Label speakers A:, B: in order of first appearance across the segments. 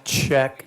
A: Check.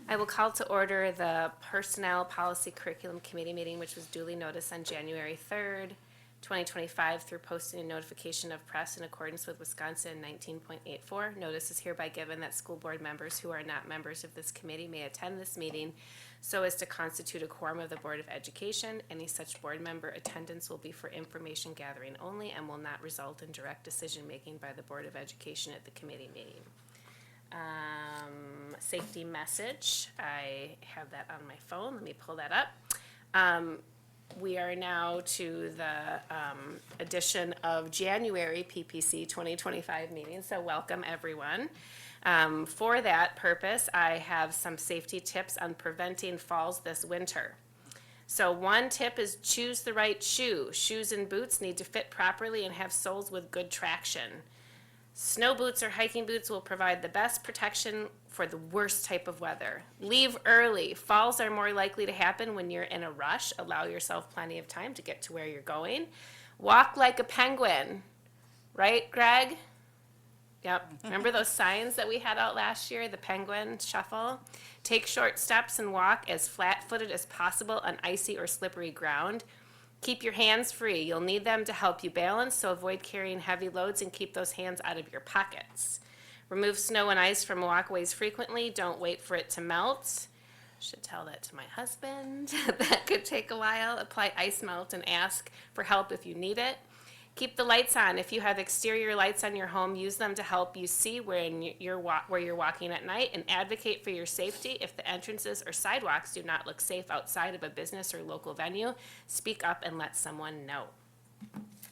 B: I will call to order the Personnel Policy Curriculum Committee meeting, which was duly noticed on January 3rd, 2025, through posting and notification of press in accordance with Wisconsin 19.84. Notice is hereby given that school board members who are not members of this committee may attend this meeting so as to constitute a quorum of the Board of Education. Any such board member attendance will be for information gathering only and will not result in direct decision-making by the Board of Education at the committee meeting. Safety message, I have that on my phone, let me pull that up. We are now to the edition of January PPC 2025 meeting, so welcome everyone. For that purpose, I have some safety tips on preventing falls this winter. So one tip is choose the right shoe. Shoes and boots need to fit properly and have soles with good traction. Snow boots or hiking boots will provide the best protection for the worst type of weather. Leave early. Falls are more likely to happen when you're in a rush. Allow yourself plenty of time to get to where you're going. Walk like a penguin. Right, Greg? Yep. Remember those signs that we had out last year, the penguin shuffle? Take short steps and walk as flat-footed as possible on icy or slippery ground. Keep your hands free. You'll need them to help you balance, so avoid carrying heavy loads and keep those hands out of your pockets. Remove snow and ice from walkways frequently. Don't wait for it to melt. Should tell that to my husband. That could take a while. Apply ice melt and ask for help if you need it. Keep the lights on. If you have exterior lights on your home, use them to help you see where you're walking at night, and advocate for your safety. If the entrances or sidewalks do not look safe outside of a business or local venue, speak up and let someone know.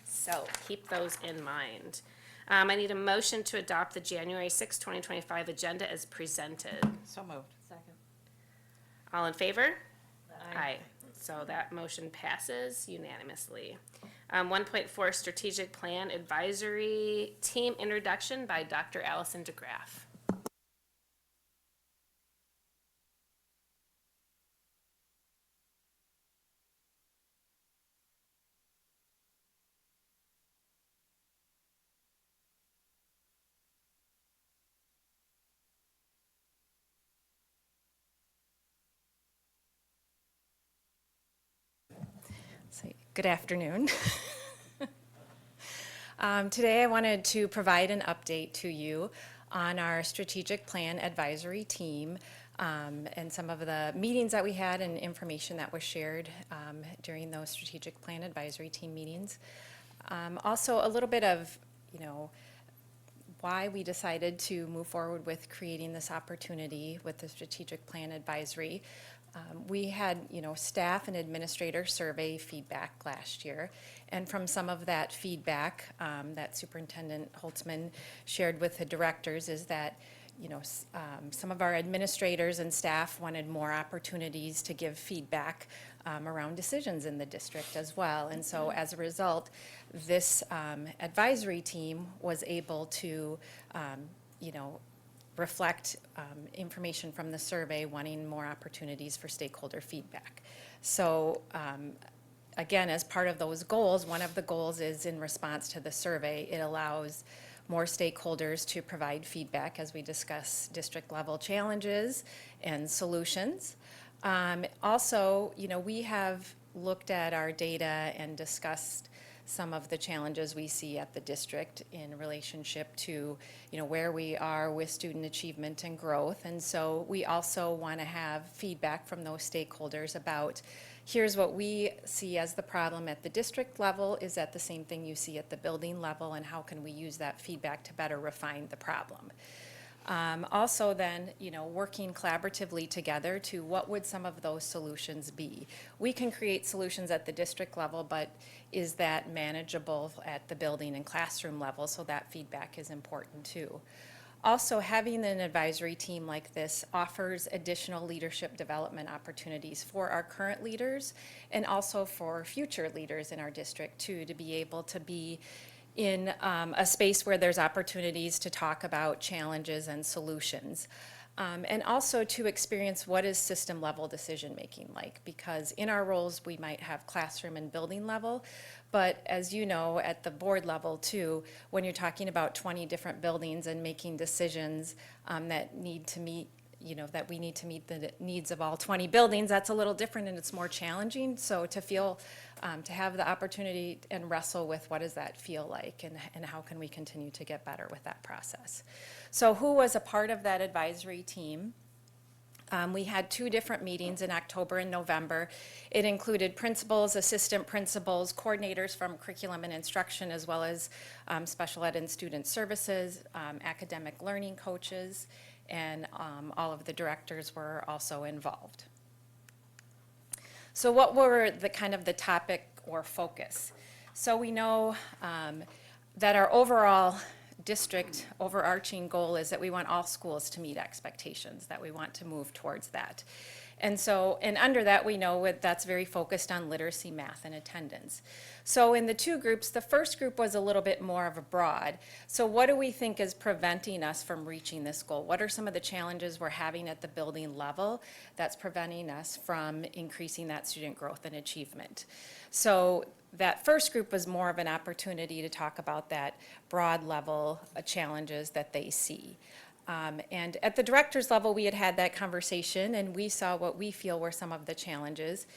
B: So keep those in mind. I need a motion to adopt the January 6, 2025 agenda as presented.
C: So moved. Second.
B: All in favor? Aye. So that motion passes unanimously. 1.4 Strategic Plan Advisory Team Introduction by Dr. Allison DeGraff.
D: Good afternoon.
A: Today I wanted to provide an update to you on our strategic plan advisory team and some of the meetings that we had and information that was shared during those strategic plan advisory team meetings. Also, a little bit of, why we decided to move forward with creating this opportunity with the strategic plan advisory. We had, staff and administrator survey feedback last year, and from some of that feedback that Superintendent Holtzman shared with the directors is that, some of our administrators and staff wanted more opportunities to give feedback around decisions in the district as well. And so as a result, this advisory team was able to, reflect information from the survey, wanting more opportunities for stakeholder feedback. So again, as part of those goals, one of the goals is in response to the survey, it allows more stakeholders to provide feedback as we discuss district level challenges and solutions. Also, we have looked at our data and discussed some of the challenges we see at the district in relationship to, where we are with student achievement and growth. And so we also want to have feedback from those stakeholders about, here's what we see as the problem at the district level. Is that the same thing you see at the building level? And how can we use that feedback to better refine the problem? Also then, working collaboratively together to what would some of those solutions be? We can create solutions at the district level, but is that manageable at the building and classroom level? So that feedback is important too. Also, having an advisory team like this offers additional leadership development opportunities for our current leaders and also for future leaders in our district too, to be able to be in a space where there's opportunities to talk about challenges and solutions. And also to experience what is system level decision making like, because in our roles we might have classroom and building level, but as you know, at the board level too, when you're talking about 20 different buildings and making decisions that need to meet, that we need to meet the needs of all 20 buildings, that's a little different and it's more challenging. So to feel, to have the opportunity and wrestle with what does that feel like and how can we continue to get better with that process. So who was a part of that advisory team? We had 2 different meetings in October and November. It included principals, assistant principals, coordinators from curriculum and instruction, as well as special ed and student services, academic learning coaches, and all of the directors were also involved. So what were the kind of the topic or focus? So we know that our overall district overarching goal is that we want all schools to meet expectations, that we want to move towards that. And so, and under that, we know that's very focused on literacy, math, and attendance. So in the 2 groups, the first group was a little bit more of a broad. So what do we think is preventing us from reaching this goal? What are some of the challenges we're having at the building level that's preventing us from increasing that student growth and achievement? So that first group was more of an opportunity to talk about that broad level challenges that they see. And at the director's level, we had that conversation and we saw what we feel were some of the challenges.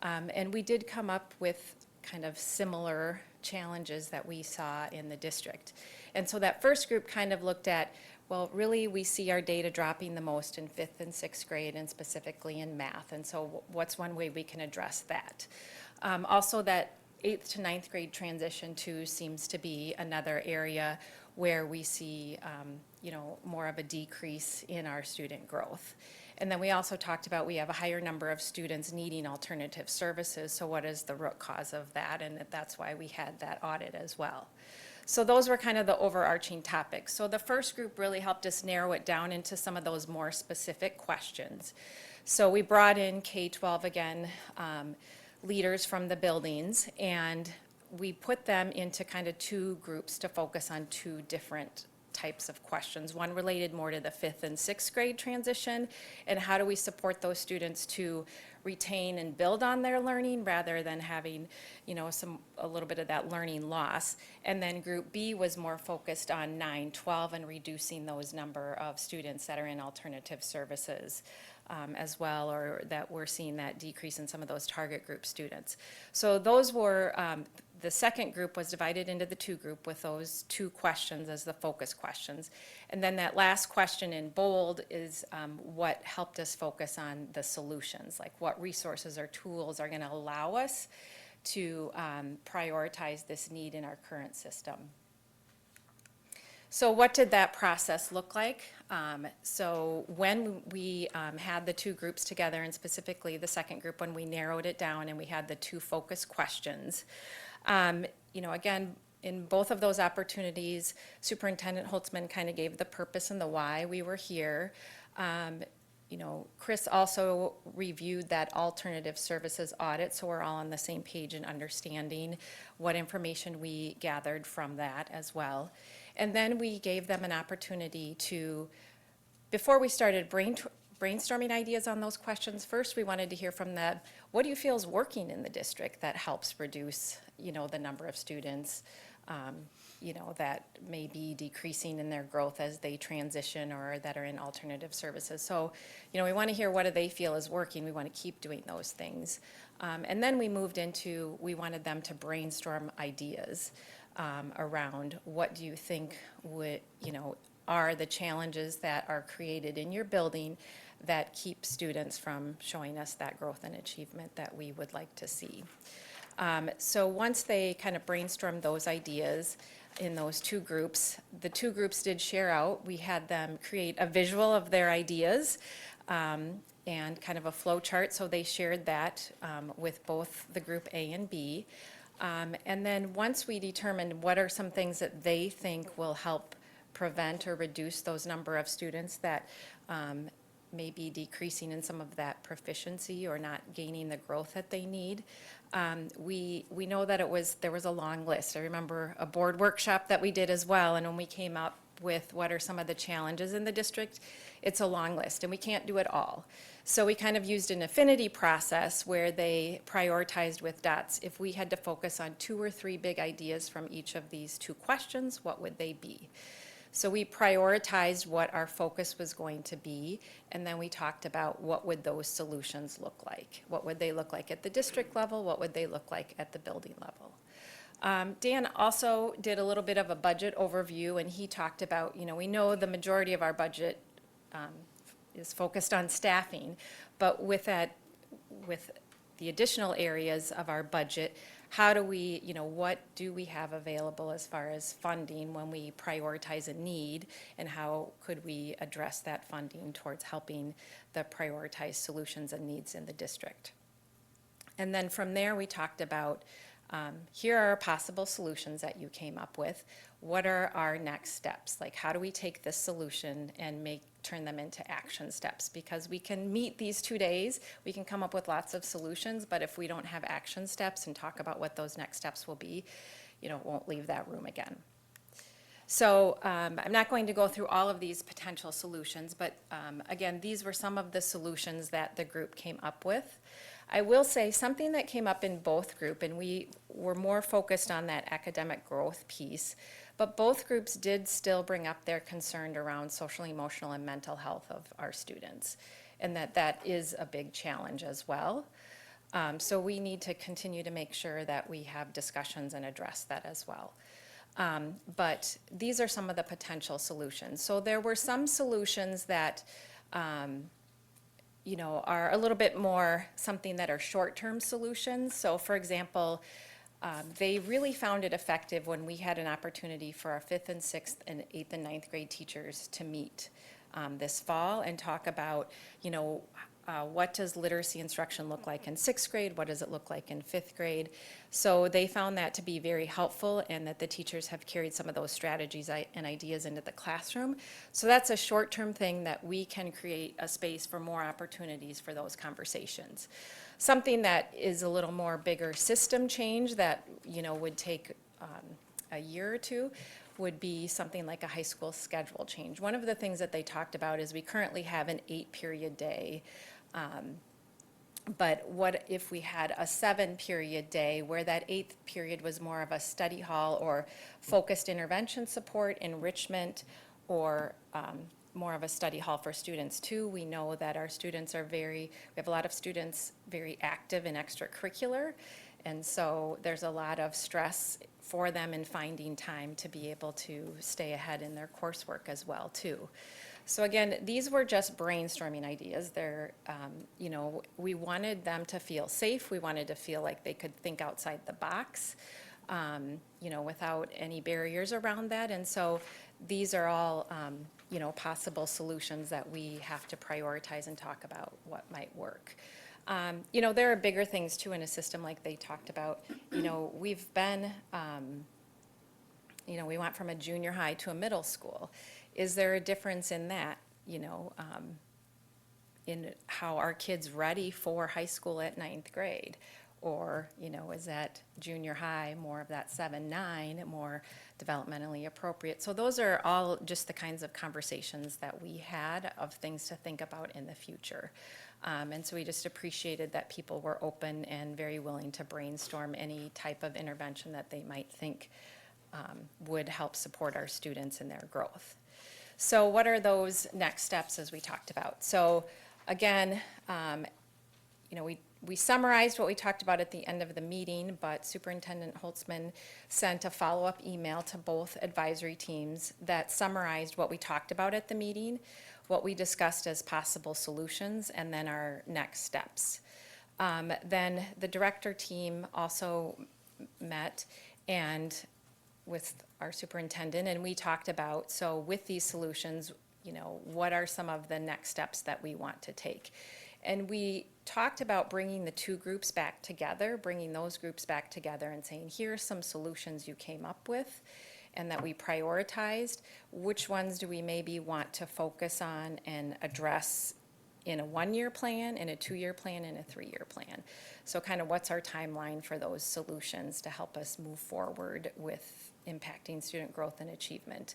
A: And we did come up with kind of similar challenges that we saw in the district. And so that first group kind of looked at, well, really we see our data dropping the most in 5th and 6th grade and specifically in math. And so what's one way we can address that? Also that 8th to 9th grade transition too seems to be another area where we see more of a decrease in our student growth. And then we also talked about we have a higher number of students needing alternative services, so what is the root cause of that? And that's why we had that audit as well. So those were kind of the overarching topics. So the first group really helped us narrow it down into some of those more specific questions. So we brought in K-12 again, leaders from the buildings, and we put them into kind of 2 groups to focus on 2 different types of questions. One related more to the 5th and 6th grade transition, and how do we support those students to retain and build on their learning rather than having, a little bit of that learning loss. And then group B was more focused on 9-12 and reducing those number of students that are in alternative services. As well, or that we're seeing that decrease in some of those target group students. So those were the second group was divided into the two group with those two questions as the focus questions. And then that last question in bold is what helped us focus on the solutions, like what resources or tools are going to allow us to prioritize this need in our current system. So what did that process look like? So when we had the two groups together, and specifically the second group, when we narrowed it down and we had the two focus questions, again, in both of those opportunities, Superintendent Holtzman kind of gave the purpose and the why we were here. Chris also reviewed that alternative services audit, so we're all on the same page in understanding what information we gathered from that as well. And then we gave them an opportunity to, before we started brainstorming ideas on those questions, first we wanted to hear from them, what do you feel is working in the district that helps reduce, the number of students, that may be decreasing in their growth as they transition or that are in alternative services. So, we want to hear what do they feel is working. We want to keep doing those things. And then we moved into, we wanted them to brainstorm ideas around what do you think would, are the challenges that are created in your building that keep students from showing us that growth and achievement that we would like to see. So once they kind of brainstormed those ideas in those two groups, the two groups did share out. We had them create a visual of their ideas and kind of a flow chart, so they shared that with both the group A and B. And then once we determined what are some things that they think will help prevent or reduce those number of students that may be decreasing in some of that proficiency or not gaining the growth that they need, we know that there was a long list. I remember a board workshop that we did as well, and when we came up with what are some of the challenges in the district, it's a long list, and we can't do it all. So we kind of used an affinity process where they prioritized with dots. If we had to focus on 2 or 3 big ideas from each of these 2 questions, what would they be? So we prioritized what our focus was going to be, and then we talked about what would those solutions look like. What would they look like at the district level? What would they look like at the building level? Dan also did a little bit of a budget overview, and he talked about, we know the majority of our budget is focused on staffing, but with the additional areas of our budget, how do we, what do we have available as far as funding when we prioritize a need, and how could we address that funding towards helping the prioritized solutions and needs in the district? And then from there, we talked about here are possible solutions that you came up with. What are our next steps? Like, how do we take this solution and turn them into action steps? Because we can meet these 2 days, we can come up with lots of solutions, but if we don't have action steps and talk about what those next steps will be, it won't leave that room again. So I'm not going to go through all of these potential solutions, but again, these were some of the solutions that the group came up with. I will say something that came up in both group, and we were more focused on that academic growth piece, but both groups did still bring up their concern around social, emotional, and mental health of our students, and that is a big challenge as well. So we need to continue to make sure that we have discussions and address that as well. But these are some of the potential solutions. So there were some solutions that are a little bit more something that are short-term solutions. So for example, they really found it effective when we had an opportunity for our 5th and 6th and 8th and 9th grade teachers to meet this fall and talk about, what does literacy instruction look like in 6th grade? What does it look like in 5th grade? So they found that to be very helpful, and that the teachers have carried some of those strategies and ideas into the classroom. So that's a short-term thing that we can create a space for more opportunities for those conversations. Something that is a little more bigger system change that, would take a year or two would be something like a high school schedule change. One of the things that they talked about is we currently have an 8-period day. But what if we had a 7-period day where that 8th period was more of a study hall or focused intervention support, enrichment, or more of a study hall for students too? We know that our students we have a lot of students very active in extracurricular, And so there's a lot of stress for them in finding time to be able to stay ahead in their coursework as well, too. So again, these were just brainstorming ideas. They're, you know, we wanted them to feel safe. We wanted to feel like they could think outside the box, you know, without any barriers around that. And so these are all, you know, possible solutions that we have to prioritize and talk about what might work. You know, there are bigger things too in a system like they talked about. You know, we've been, you know, we went from a junior high to a middle school. Is there a difference in that, you know, in how our kids ready for high school at 9th grade? Or, you know, is that junior high more of that 7-9, more developmentally appropriate? So those are all just the kinds of conversations that we had of things to think about in the future. And so we just appreciated that people were open and very willing to brainstorm any type of intervention that they might think would help support our students in their growth. So what are those next steps as we talked about? So again, you know, we summarized what we talked about at the end of the meeting, but Superintendent Holtzman sent a follow-up email to both advisory teams that summarized what we talked about at the meeting, what we discussed as possible solutions, and then our next steps. Then the director team also met and with our superintendent, and we talked about, so with these solutions, you know, what are some of the next steps that we want to take? And we talked about bringing the two groups back together, bringing those groups back together and saying, here are some solutions you came up with and that we prioritized. Which ones do we maybe want to focus on and address in a 1-year plan, in a 2-year plan, and a 3-year plan? So kind of what's our timeline for those solutions to help us move forward with impacting student growth and achievement?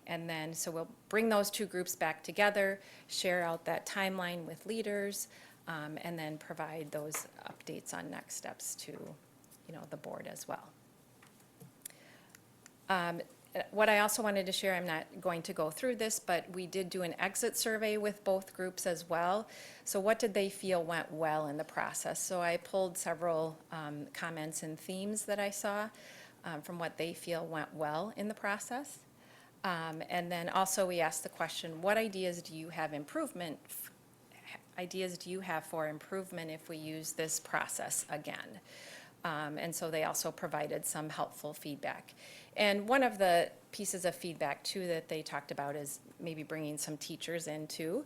A: And then, so we'll bring those two groups back together, share out that timeline with leaders, and then provide those updates on next steps to, you know, the board as well. What I also wanted to share, I'm not going to go through this, but we did do an exit survey with both groups as well. So what did they feel went well in the process? So I pulled several comments and themes that I saw from what they feel went well in the process. And then also we asked the question, what ideas do you have for improvement if we use this process again? And so they also provided some helpful feedback. And one of the pieces of feedback too that they talked about is maybe bringing some teachers in too.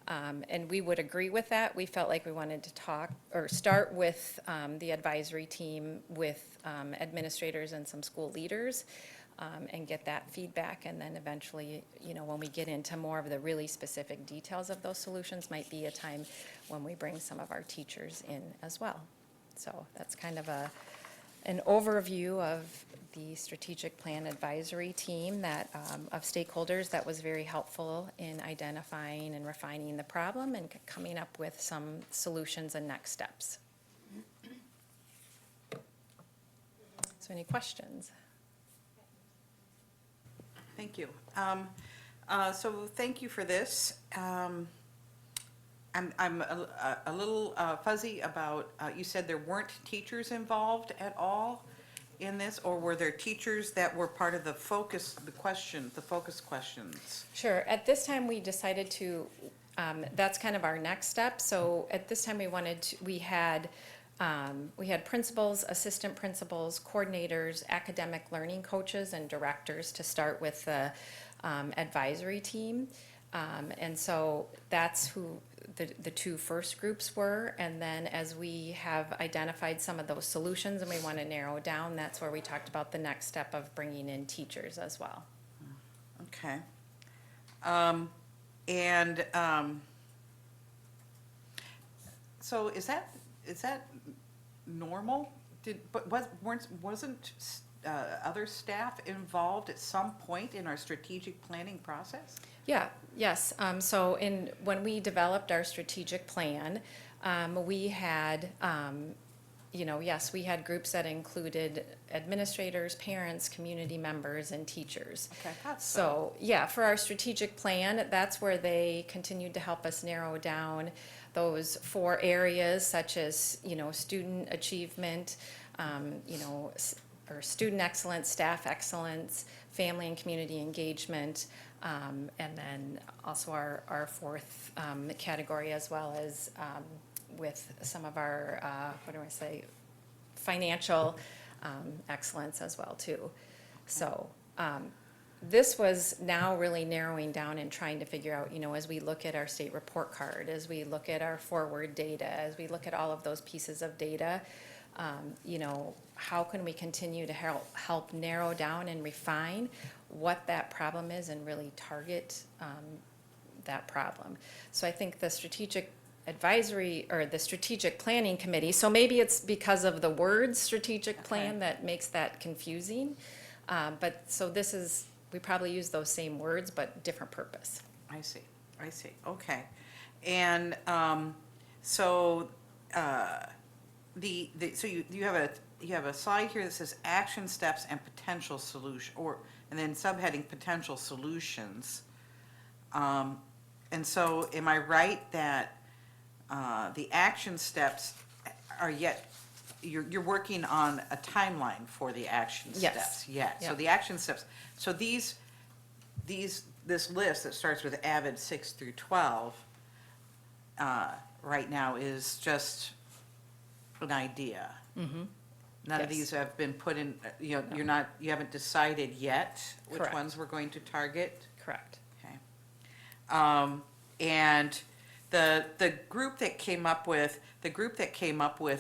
A: And we would agree with that. We felt like we wanted to talk or start with the advisory team with administrators and some school leaders. And get that feedback, and then eventually, you know, when we get into more of the really specific details of those solutions, might be a time when we bring some of our teachers in as well. So that's kind of an overview of the strategic plan advisory team that of stakeholders that was very helpful in identifying and refining the problem and coming up with some solutions and next steps. So any questions?
C: Thank you. So thank you for this. I'm a little fuzzy about, you said there weren't teachers involved at all in this, or were there teachers that were part of the focus questions?
A: Sure. At this time, we decided to, that's kind of our next step. So at this time, we had principals, assistant principals, coordinators, academic learning coaches, and directors to start with the advisory team. And so that's who the two first groups were. And then as we have identified some of those solutions and we want to narrow down, that's where we talked about the next step of bringing in teachers as well.
C: Okay. So is that normal? Wasn't other staff involved at some point in our strategic planning process?
A: Yeah, yes. So when we developed our strategic plan, we had, yes, we had groups that included administrators, parents, community members, and teachers.
C: Okay, I thought
A: So, yeah, for our strategic plan, that's where they continued to help us narrow down those 4 areas, such as, student achievement, you know, or student excellence, staff excellence, family and community engagement, and then also our fourth category, as well as with some of our, financial excellence as well, too. So this was now really narrowing down and trying to figure out, you know, as we look at our state report card, as we look at our forward data, as we look at all of those pieces of data, you know, how can we continue to help narrow down and refine what that problem is and really target that problem. So I think the strategic advisory, or the strategic planning committee, so maybe it's because of the word strategic plan
C: Okay.
A: that makes that confusing. But so this is, we probably use those same words, but different purpose.
C: I see, okay. And so so you have a slide here that says action steps and potential solution, and then subheading potential solutions. And so am I right that the action steps are you're working on a timeline for the action
A: Yes.
C: steps? Yeah, so
A: Yep.
C: the action steps, so this list that starts with AVID 6 through 12, right now is just an idea. None of
A: Yes.
C: these have been put in, you know,
A: No.
C: you haven't decided yet which
A: Correct.
C: ones we're going to target?
A: Correct.
C: Okay. And the group that came up with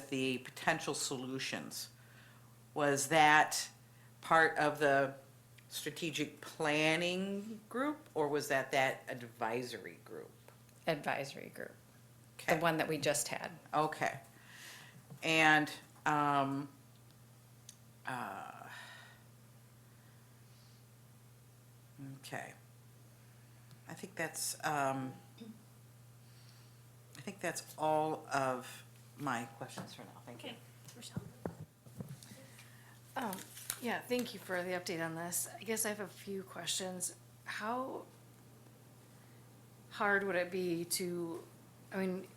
C: the potential solutions, was that part of the strategic planning group, or was that advisory group?
A: Advisory group, the
C: Okay.
A: one that we just had.
C: Okay. And, okay. I think that's all of my questions for now. Thank you.
B: Okay, Rochelle?
D: Yeah, thank you for the update on this. I guess I have a few questions. How hard would it be to, I mean,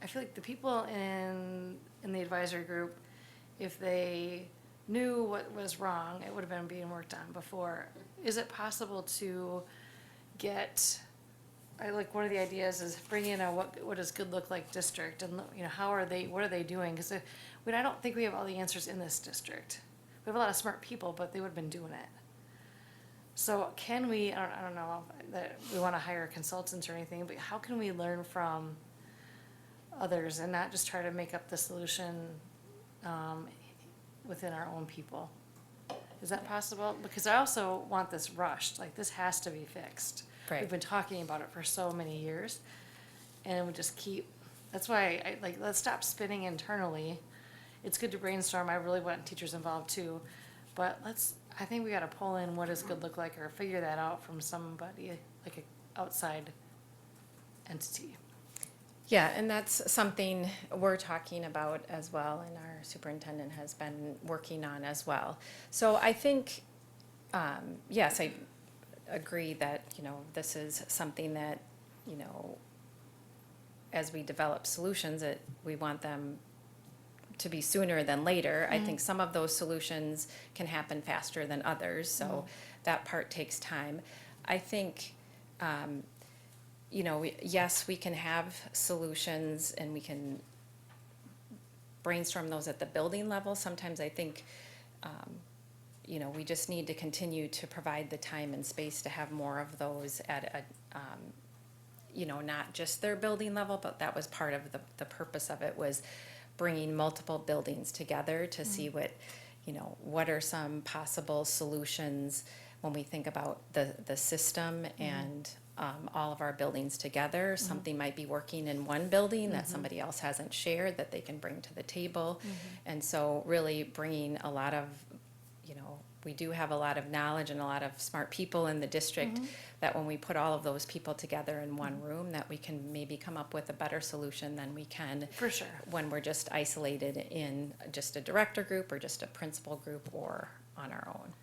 D: I feel like the people in the advisory group, if they knew what was wrong, it would have been being worked on before. Is it possible to get, one of the ideas is bring in a what does good look like district, and, you know, what are they doing? Because I don't think we have all the answers in this district. We have a lot of smart people, but they would have been doing it. So can we, I don't know that we want to hire consultants or anything, but how can we learn from others and not just try to make up the solution within our own people? Is that possible? Because I also want this rushed, like this has to be fixed.
A: Right.
D: We've been talking about it for so many years, and we just keep, that's why let's stop spinning internally. It's good to brainstorm, I really want teachers involved too, but I think we gotta pull in what does good look like, or figure that out from somebody, like an outside entity.
A: Yeah, and that's something we're talking about as well, and our superintendent has been working on as well. So I think, yes, I agree that, you know, this is something that, you know, as we develop solutions, that we want them to be sooner than later. I think some of those solutions can happen faster than others, so that part takes time. I think, you know, yes, we can have solutions and we can brainstorm those at the building level. Sometimes I think, you know, we just need to continue to provide the time and space to have more of those at a, you know, not just their building level, but that was part of the purpose of it, was bringing multiple buildings together to see what, you know, what are some possible solutions when we think about the system and all of our buildings together. Something might be working in one building that somebody else hasn't shared that they can bring to the table. And so really bringing a lot of, you know, we do have a lot of knowledge and a lot of smart people in the district, that when we put all of those people together in one room, that we can maybe come up with a better solution than we can
D: For sure.
A: when we're just isolated in just a director group or just a principal group or on our own.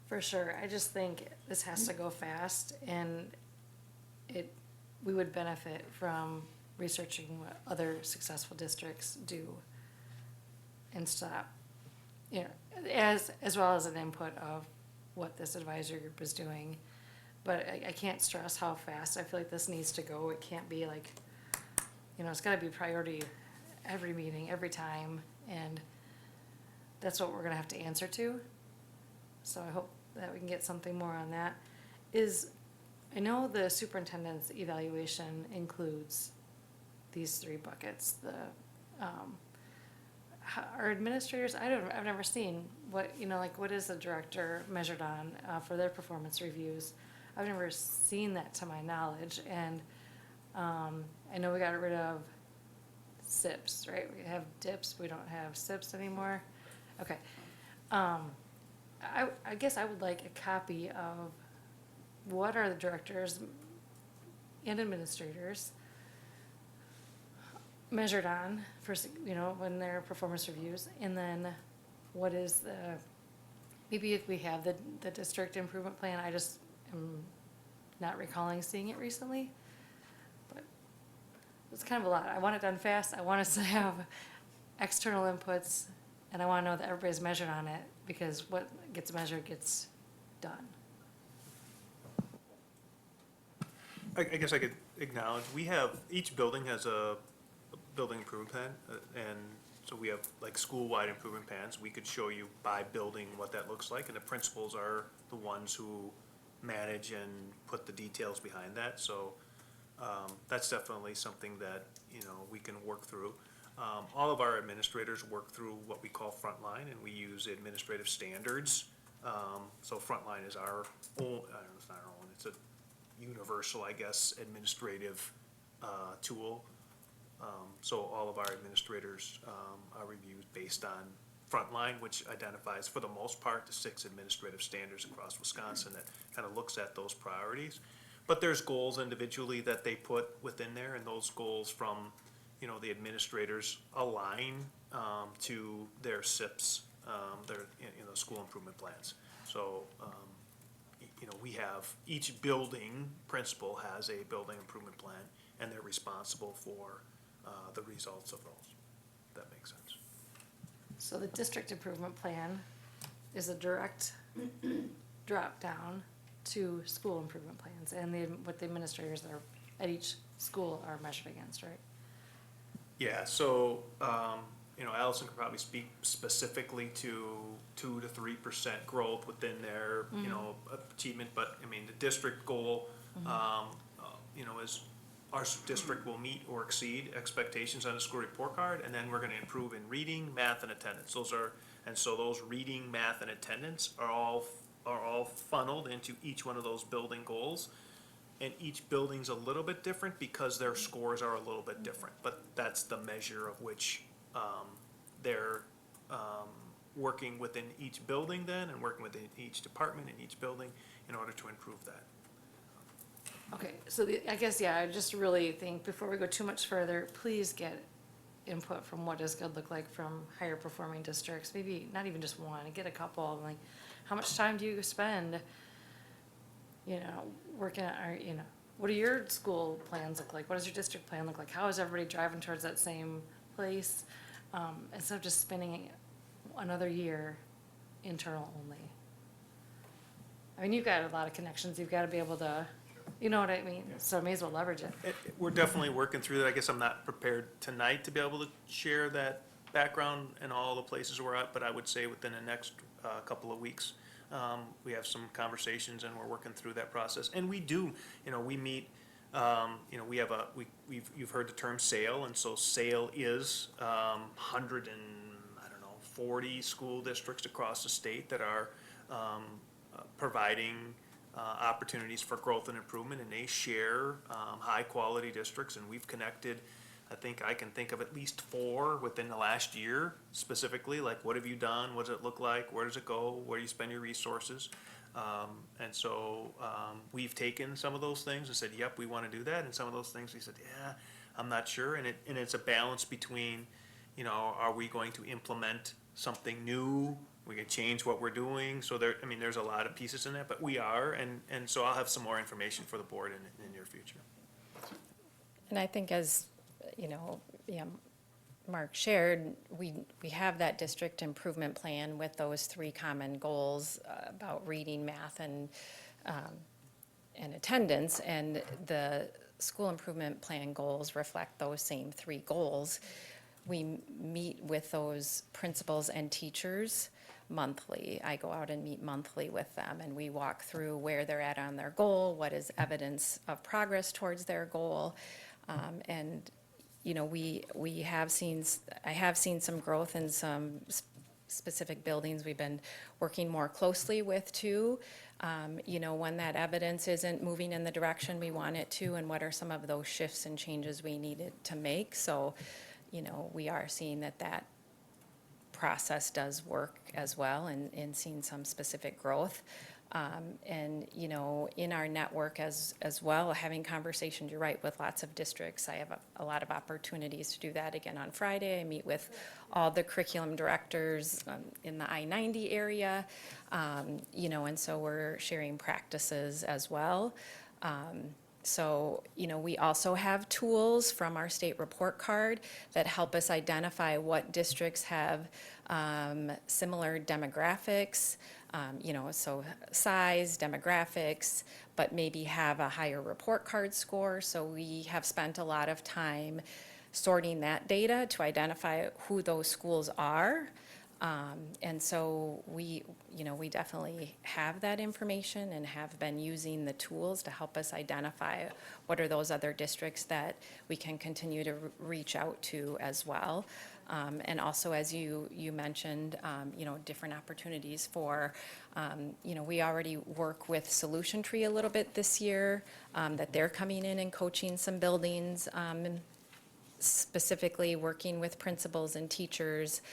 D: For sure. I just think this has to go fast, and we would benefit from researching what other successful districts do and stop you know, as well as an input of what this advisory group is doing. But I can't stress how fast I feel like this needs to go. It can't be like, you know, it's gotta be priority every meeting, every time, and that's what we're gonna have to answer to. So I hope that we can get something more on that. I know the superintendent's evaluation includes these three buckets, our administrators, I've never seen what, you know, like what is the director measured on, for their performance reviews? I've never seen that to my knowledge, and, I know we got rid of SIPs, right? We have DIPs, we don't have SIPs anymore. Okay. I guess I would like a copy of what are the directors and administrators measured on for, you know, when their performance reviews, and then what is maybe if we have the district improvement plan, I just am not recalling seeing it recently, but it's kind of a lot. I want it done fast, I want us to have external inputs, and I wanna know that everybody's measured on it, because what gets measured gets done.
E: I guess I could acknowledge, each building has a building improvement plan, and so we have like school-wide improvement plans. We could show you by building what that looks like, and the principals are the ones who manage and put the details behind that, so that's definitely something that, you know, we can work through. All of our administrators work through what we call Frontline, and we use administrative standards. So Frontline is our own, I don't know, it's not our own, it's a universal, I guess, administrative tool. So all of our administrators are reviewed based on Frontline, which identifies, for the most part, the 6 administrative standards across Wisconsin that kind of looks at those priorities. But there's goals individually that they put within there, and those goals from, you know, the administrators align to their SIPs, their, you know, school improvement plans. So, you know, we have, each building principal has a building improvement plan, and they're responsible for the results of those. If that makes sense.
D: So the district improvement plan is a direct drop down to school improvement plans, and what the administrators are at each school are measured against, right?
E: Yeah, so, you know, Allison could probably speak specifically to 2 to 3% growth within their, you know, achievement, but, I mean, the district goal, you know, is our district will meet or exceed expectations on the school report card, and then we're gonna improve in reading, math, and attendance. Those reading, math, and attendance are all funneled into each one of those building goals. And each building's a little bit different because their scores are a little bit different, but that's the measure of which they're working within each building then, and working within each department in each building in order to improve that.
D: Okay, so I guess, yeah, I just really think before we go too much further, please get input from what does good look like from higher performing districts, maybe not even just one, get a couple, like, how much time do you spend, you know, working on, you know, what do your school plans look like? What does your district plan look like? How is everybody driving towards that same place? Instead of just spending another year internal only. I mean, you've got a lot of connections, you've gotta be able to, you know what I mean? So I may as well leverage it.
E: We're definitely working through that. I guess I'm not prepared tonight to be able to share that background and all the places we're at, but I would say within the next couple of weeks, we have some conversations and we're working through that process. And we do, you know, we meet, you know, we have you've heard the term SAIL, and so SAIL is 140 school districts across the state that are providing opportunities for growth and improvement, and they share high-quality districts, and we've connected, I think I can think of at least 4 within the last year, specifically, like what have you done, what does it look like, where does it go, where do you spend your resources? And so we've taken some of those things and said, yep, we want to do that, and some of those things we said, yeah, I'm not sure, and it's a balance between, you know, are we going to implement something new? We can change what we're doing, so there, I mean, there's a lot of pieces in that, but we are, and so I'll have some more information for the board in the near future.
A: And I think as, you know, Mark shared, we have that district improvement plan with those three common goals about reading, math, and attendance. And the school improvement plan goals reflect those same three goals. We meet with those principals and teachers monthly. I go out and meet monthly with them, and we walk through where they're at on their goal, what is evidence of progress towards their goal. And, you know, I have seen some growth in some specific buildings we've been working more closely with too. You know, when that evidence isn't moving in the direction we want it to, and what are some of those shifts and changes we needed to make. So, you know, we are seeing that process does work as well, and seeing some specific growth. And, you know, in our network as well, having conversations, you're right, with lots of districts. I have a lot of opportunities to do that again on Friday. I meet with all the curriculum directors in the I-90 area, you know, and so we're sharing practices as well. So, you know, we also have tools from our state report card that help us identify what districts have similar demographics, you know, so size, demographics, but maybe have a higher report card score. So we have spent a lot of time sorting that data to identify who those schools are. And so we definitely have that information and have been using the tools to help us identify what are those other districts that we can continue to reach out to as well. And also, as you mentioned, you know, different opportunities for, you know, we already work with Solution Tree a little bit this year, that they're coming in and coaching some buildings, specifically working with principals and teachers,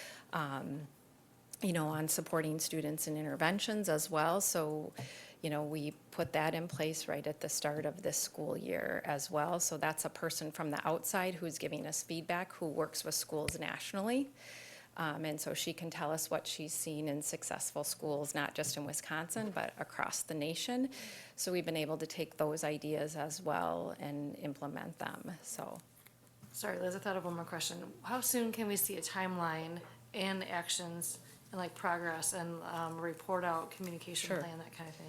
A: you know, on supporting students in interventions as well. So, you know, we put that in place right at the start of this school year as well. So that's a person from the outside who's giving us feedback, who works with schools nationally. And so she can tell us what she's seen in successful schools, not just in Wisconsin, but across the nation. So we've been able to take those ideas as well and implement them, so.
D: Sorry, Liz, I thought of one more question. How soon can we see a timeline and actions and like progress and report out communication
A: Sure.
D: plan, that kind of thing?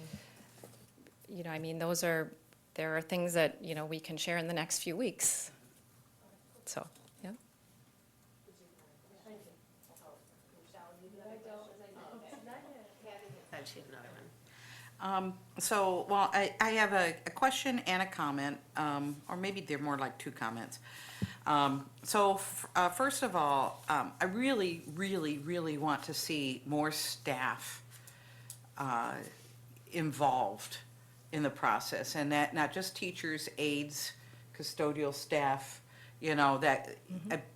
A: You know, I mean, there are things that, you know, we can share in the next few weeks. So, yeah.
B: Said she had another one.
C: So, well, I have a question and a comment, or maybe they're more like two comments. First of all, I really, really, really want to see more staff involved in the process, and that not just teachers, aides, custodial staff, you know, that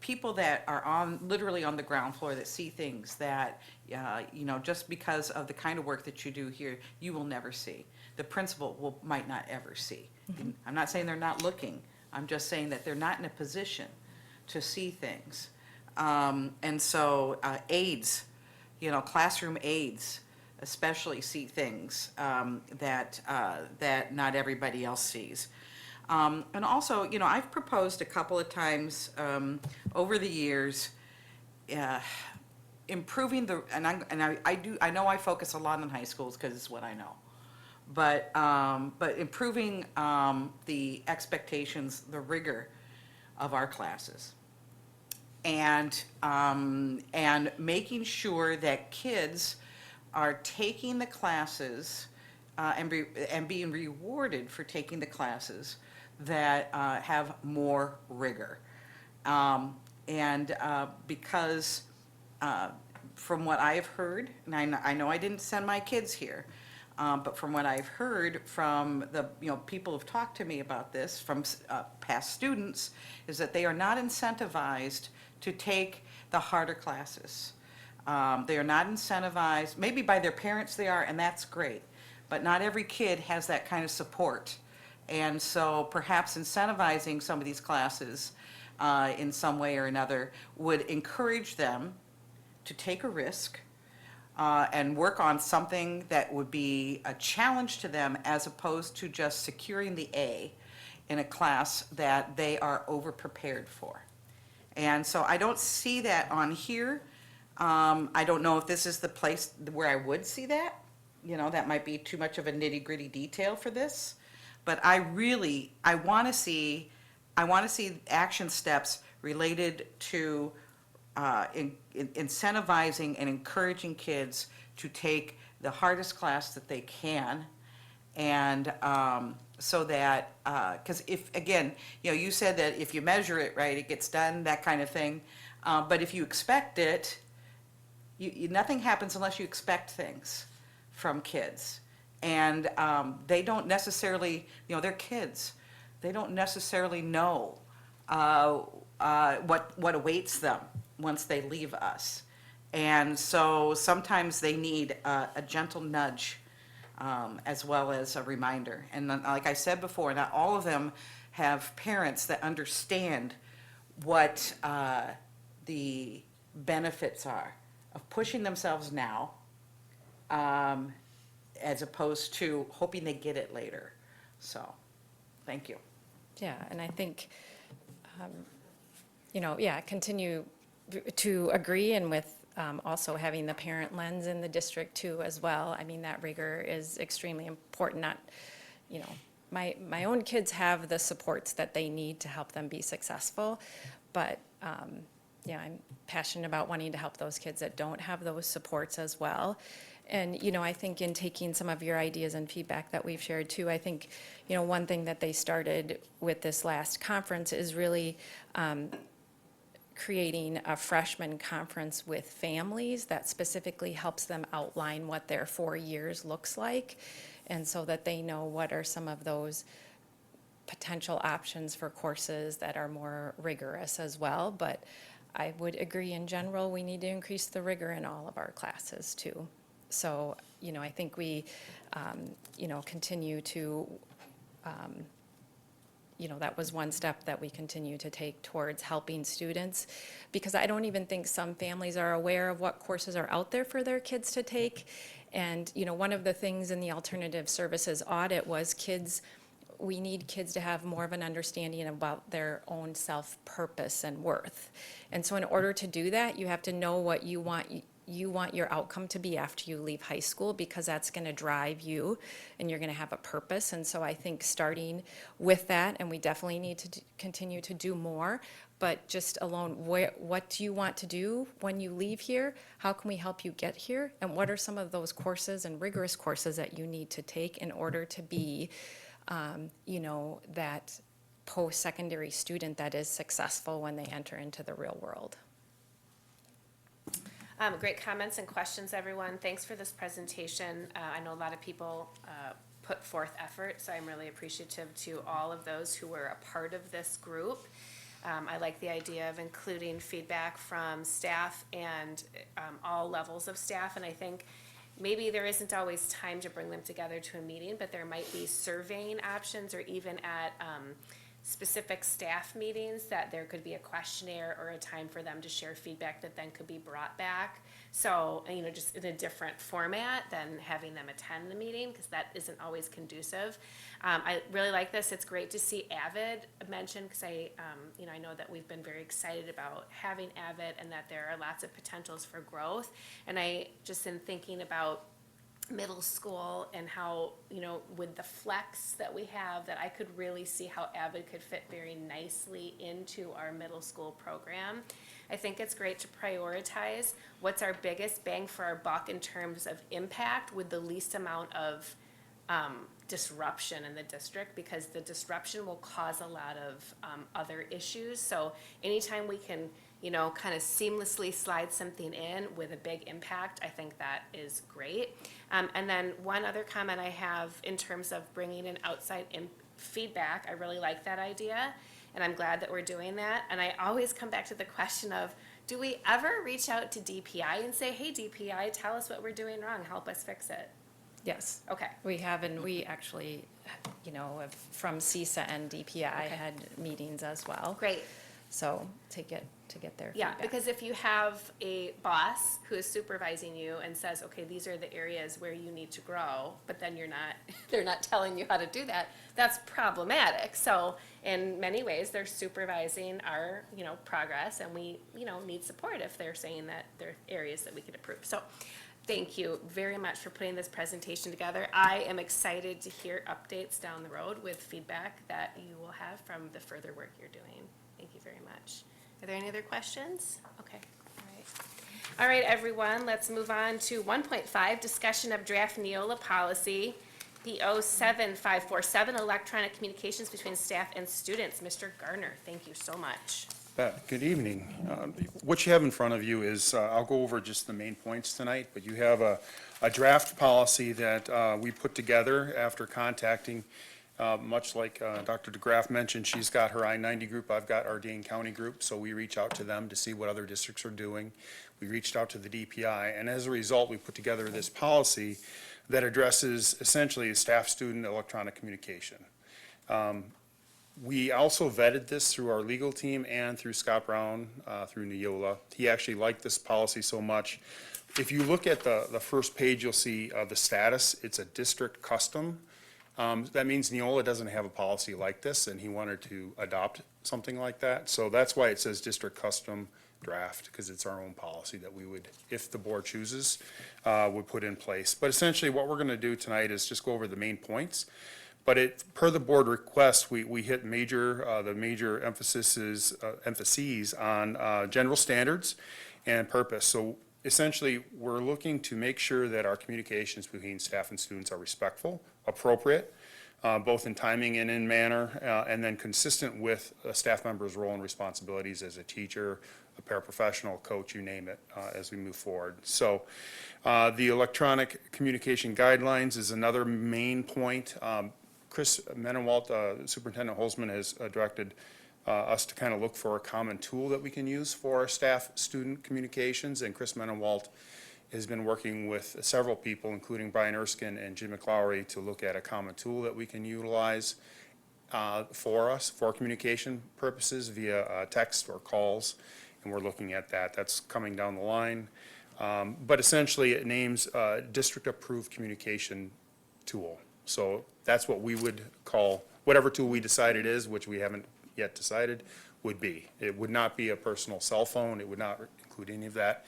C: people that are literally on the ground floor, that see things that, you know, just because of the kind of work that you do here, you will never see. The principal might not ever see. I'm not saying they're not looking. I'm just saying that they're not in a position to see things. And so aides, you know, classroom aides especially see things that not everybody else sees. And also, you know, I've proposed a couple of times over the years improving I know I focus a lot on high schools because it's what I know. But improving the expectations, the rigor of our classes, and making sure that kids are taking the classes and being rewarded for taking the classes that have more rigor, because from what I've heard, and I know I didn't send my kids here. But from what I've heard from the, you know, people who've talked to me about this, from past students, is that they are not incentivized to take the harder classes. They are not incentivized, maybe by their parents they are, and that's great, but not every kid has that kind of support. And so perhaps incentivizing some of these classes in some way or another would encourage them to take a risk, and work on something that would be a challenge to them, as opposed to just securing the A in a class that they are over-prepared for. And so I don't see that on here. I don't know if this is the place where I would see that. You know, that might be too much of a nitty-gritty detail for this. But I want to see action steps related to incentivizing and encouraging kids to take the hardest class that they can. And so that, because if, again, you know, you said that if you measure it right, it gets done, that kind of thing. But if you expect it, nothing happens unless you expect things from kids. And they don't necessarily, you know, they're kids. They don't necessarily know what awaits them once they leave us. And so sometimes they need a gentle nudge as well as a reminder. And then, like I said before, not all of them have parents that understand what the benefits are of pushing themselves now, as opposed to hoping they get it later. So, thank you.
A: Yeah, and I think, you know, yeah, continue to agree, and with also having the parent lens in the district too as well. I mean, that rigor is extremely important. Not, you know, my own kids have the supports that they need to help them be successful, but yeah, I'm passionate about wanting to help those kids that don't have those supports as well. And, you know, I think in taking some of your ideas and feedback that we've shared too, I think, you know, one thing that they started with this last conference is really creating a freshman conference with families that specifically helps them outline what their 4 years looks like, and so that they know what are some of those potential options for courses that are more rigorous as well. But I would agree, in general, we need to increase the rigor in all of our classes too. So, you know, I think we, you know, continue to, you know, that was one step that we continue to take towards helping students, because I don't even think some families are aware of what courses are out there for their kids to take. And, you know, one of the things in the alternative services audit was we need kids to have more of an understanding about their own self-purpose and worth. And so in order to do that, you have to know what you want your outcome to be after you leave high school, because that's going to drive you and you're going to have a purpose. And so I think starting with that, and we definitely need to continue to do more, but just alone, what do you want to do when you leave here? How can we help you get here? And what are some of those courses and rigorous courses that you need to take in order to be, you know, that post-secondary student that is successful when they enter into the real world?
B: Great comments and questions, everyone. Thanks for this presentation. I know a lot of people put forth effort, so I'm really appreciative to all of those who were a part of this group. I like the idea of including feedback from staff and all levels of staff, and I think maybe there isn't always time to bring them together to a meeting, but there might be surveying options, or even at specific staff meetings, that there could be a questionnaire or a time for them to share feedback that then could be brought back. So, you know, just in a different format than having them attend the meeting, because that isn't always conducive. I really like this. It's great to see AVID mentioned, because you know, I know that we've been very excited about having AVID, and that there are lots of potentials for growth. And I just in thinking about middle school and how, you know, with the flex that we have, that I could really see how AVID could fit very nicely into our middle school program. I think it's great to prioritize what's our biggest bang for our buck in terms of impact with the least amount of disruption in the district, because the disruption will cause a lot of other issues. So anytime we can, you know, kind of seamlessly slide something in with a big impact, I think that is great. And then one other comment I have in terms of bringing in outside feedback, I really like that idea, and I'm glad that we're doing that. And I always come back to the question of, do we ever reach out to DPI and say, hey, DPI, tell us what we're doing wrong, help us fix it?
A: Yes.
B: Okay.
A: We have, and we actually, you know, from CISA and DPI had meetings as well.
B: Great.
A: So to get their
B: Yeah,
A: feedback.
B: because if you have a boss who is supervising you and says, okay, these are the areas where you need to grow, but then they're not telling you how to do that, that's problematic. So in many ways, they're supervising our, progress, and we, need support if they're saying that there are areas that we could improve. So thank you very much for putting this presentation together. I am excited to hear updates down the road with feedback that you will have from the further work you're doing. Thank you very much. Are there any other questions? Okay, all right. All right, everyone, let's move on to 1.5, discussion of draft Neola policy, PO 7547, electronic communications between staff and students. Mr. Gardner, thank you so much.
F: Good evening. What you have in front of you is, I'll go over just the main points tonight, but you have a draft policy that we put together after contacting, much like Dr. DeGraff mentioned, she's got her I-90 group, I've got our Dane County group, so we reach out to them to see what other districts are doing. We reached out to the DPI, and as a result, we put together this policy that addresses essentially staff-student electronic communication. We also vetted this through our legal team and through Scott Brown, through Neola. He actually liked this policy so much. If you look at the first page, you'll see the status. It's a district custom. That means Neola doesn't have a policy like this, and he wanted to adopt something like that. So that's why it says district custom draft, because it's our own policy that we would, if the board chooses, would put in place. But essentially, what we're going to do tonight is just go over the main points. But per the board request, we hit the major emphases on general standards and purpose. So essentially, we're looking to make sure that our communications between staff and students are respectful, appropriate, both in timing and in manner, and then consistent with a staff member's role and responsibilities as a teacher, a paraprofessional, coach, you name it, as we move forward. So the electronic communication guidelines is another main point. Chris Mendenwalt, Superintendent Holzman, has directed us to kind of look for a common tool that we can use for our staff-student communications, and Chris Mendenwalt has been working with several people, including Brian Erskine and Jim McLaury, to look at a common tool that we can utilize for us, for communication purposes via text or calls, and we're looking at that. That's coming down the line. But essentially, it names district-approved communication tool. So that's what we would call, whatever tool we decide it is, which we haven't yet decided, would be. It would not be a personal cell phone. It would not include any of that.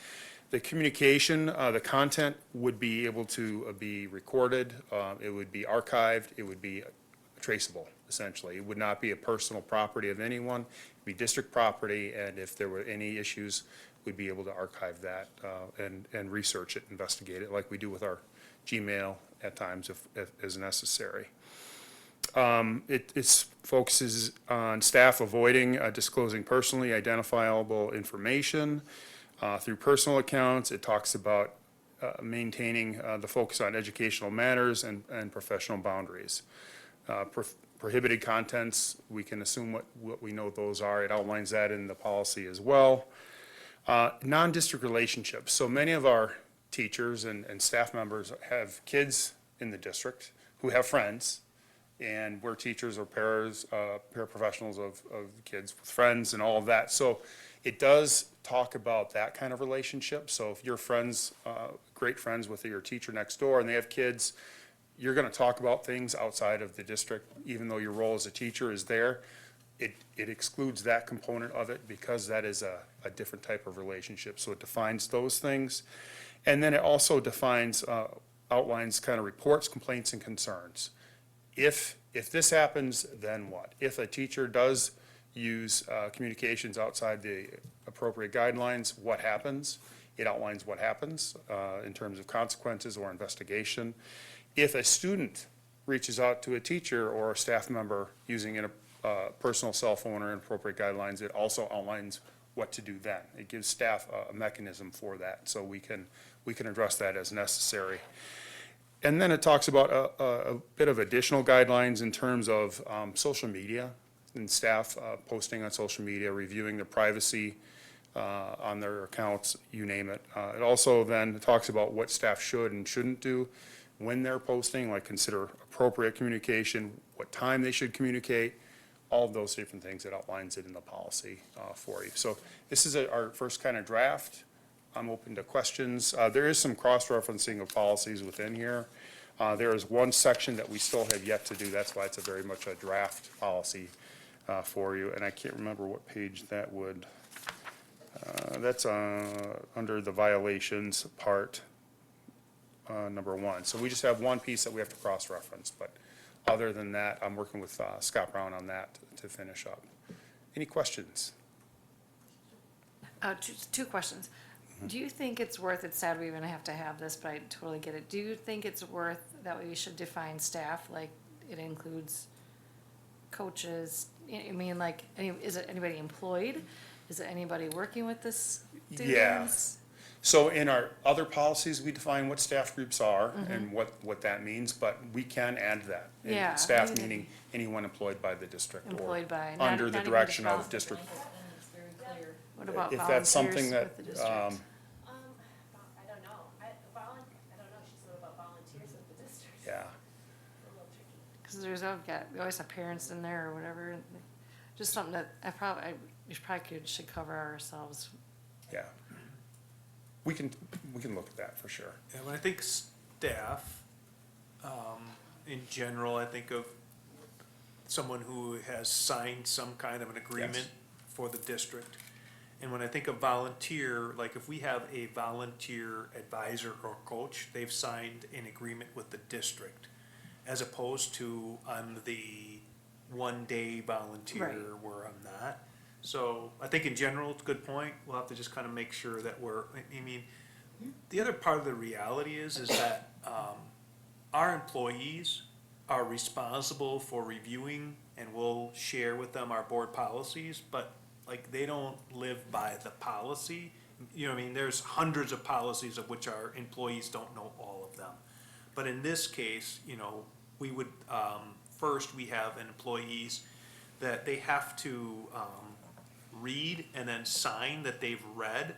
F: The communication, the content would be able to be recorded. It would be archived. It would be traceable, essentially. It would not be a personal property of anyone. It would be district property, and if there were any issues, we'd be able to archive that and research it, investigate it, like we do with our Gmail at times if as necessary. It focuses on staff avoiding disclosing personally identifiable information through personal accounts. It talks about maintaining the focus on educational matters and professional boundaries. Prohibited contents, we can assume what we know those are. It outlines that in the policy as well. Non-district relationships. So many of our teachers and staff members have kids in the district who have friends, and we're teachers or paraprofessionals of kids with friends and all of that. So it does talk about that kind of relationship. So if you're friends, great friends with your teacher next door and they have kids, you're going to talk about things outside of the district, even though your role as a teacher is there. It excludes that component of it because that is a different type of relationship. So it defines those things. And then it also defines, outlines kind of reports, complaints, and concerns. If this happens, then what? If a teacher does use communications outside the appropriate guidelines, what happens? It outlines what happens in terms of consequences or investigation. If a student reaches out to a teacher or a staff member using a personal cell phone or inappropriate guidelines, it also outlines what to do then. It gives staff a mechanism for that, so we can address that as necessary. And then it talks about a bit of additional guidelines in terms of social media and staff posting on social media, reviewing their privacy on their accounts, you name it. It also then talks about what staff should and shouldn't do when they're posting, like consider appropriate communication, what time they should communicate, all of those different things. It outlines it in the policy for you. So this is our first kind of draft. I'm open to questions. There is some cross-referencing of policies within here. There is one section that we still have yet to do. That's why it's a very much a draft policy for you. And I can't remember what page that would, that's under the violations part, number 1. So we just have one piece that we have to cross-reference, but other than that, I'm working with Scott Brown on that to finish up. Any questions?
D: Two questions. Do you think it's worth, it's sad we even have to have this, but I totally get it. Do you think it's worth, that we should define staff, like it includes coaches? I mean, like, is it anybody employed? Is it anybody working with the students?
F: So in our other policies, we define what staff groups are and what that means, but we can add that. And
D: Yeah,
F: staff
D: maybe-
F: meaning anyone employed by the district or
D: Employed by, not-
F: under the
D: not even
F: direction
D: just
F: of
D: volunteers.
F: district.
D: What about
F: If that's something
D: volunteers
F: that,
D: with the district?
B: I don't know. I don't know. She said about volunteers with the district.
F: Yeah,
B: A little tricky.
D: Cause we always have parents in there or whatever, and just something that we should cover ourselves.
F: yeah. We can look at that for sure.
E: And when I think staff, in general, I think of someone who has signed some kind of an agreement for the district. And when I think of volunteer, like if we have a volunteer advisor or coach, they've signed an agreement with the district, as opposed to I'm the one-day volunteer
D: Right.
E: where I'm not. So I think in general, it's a good point. We'll have to just kind of make sure that I mean, the other part of the reality is that, our employees are responsible for reviewing and we'll share with them our board policies, but like they don't live by the policy. You know what I mean? There's hundreds of policies of which our employees don't know all of them. But in this case, you know, we would, first we have employees that they have to, read and then sign that they've read,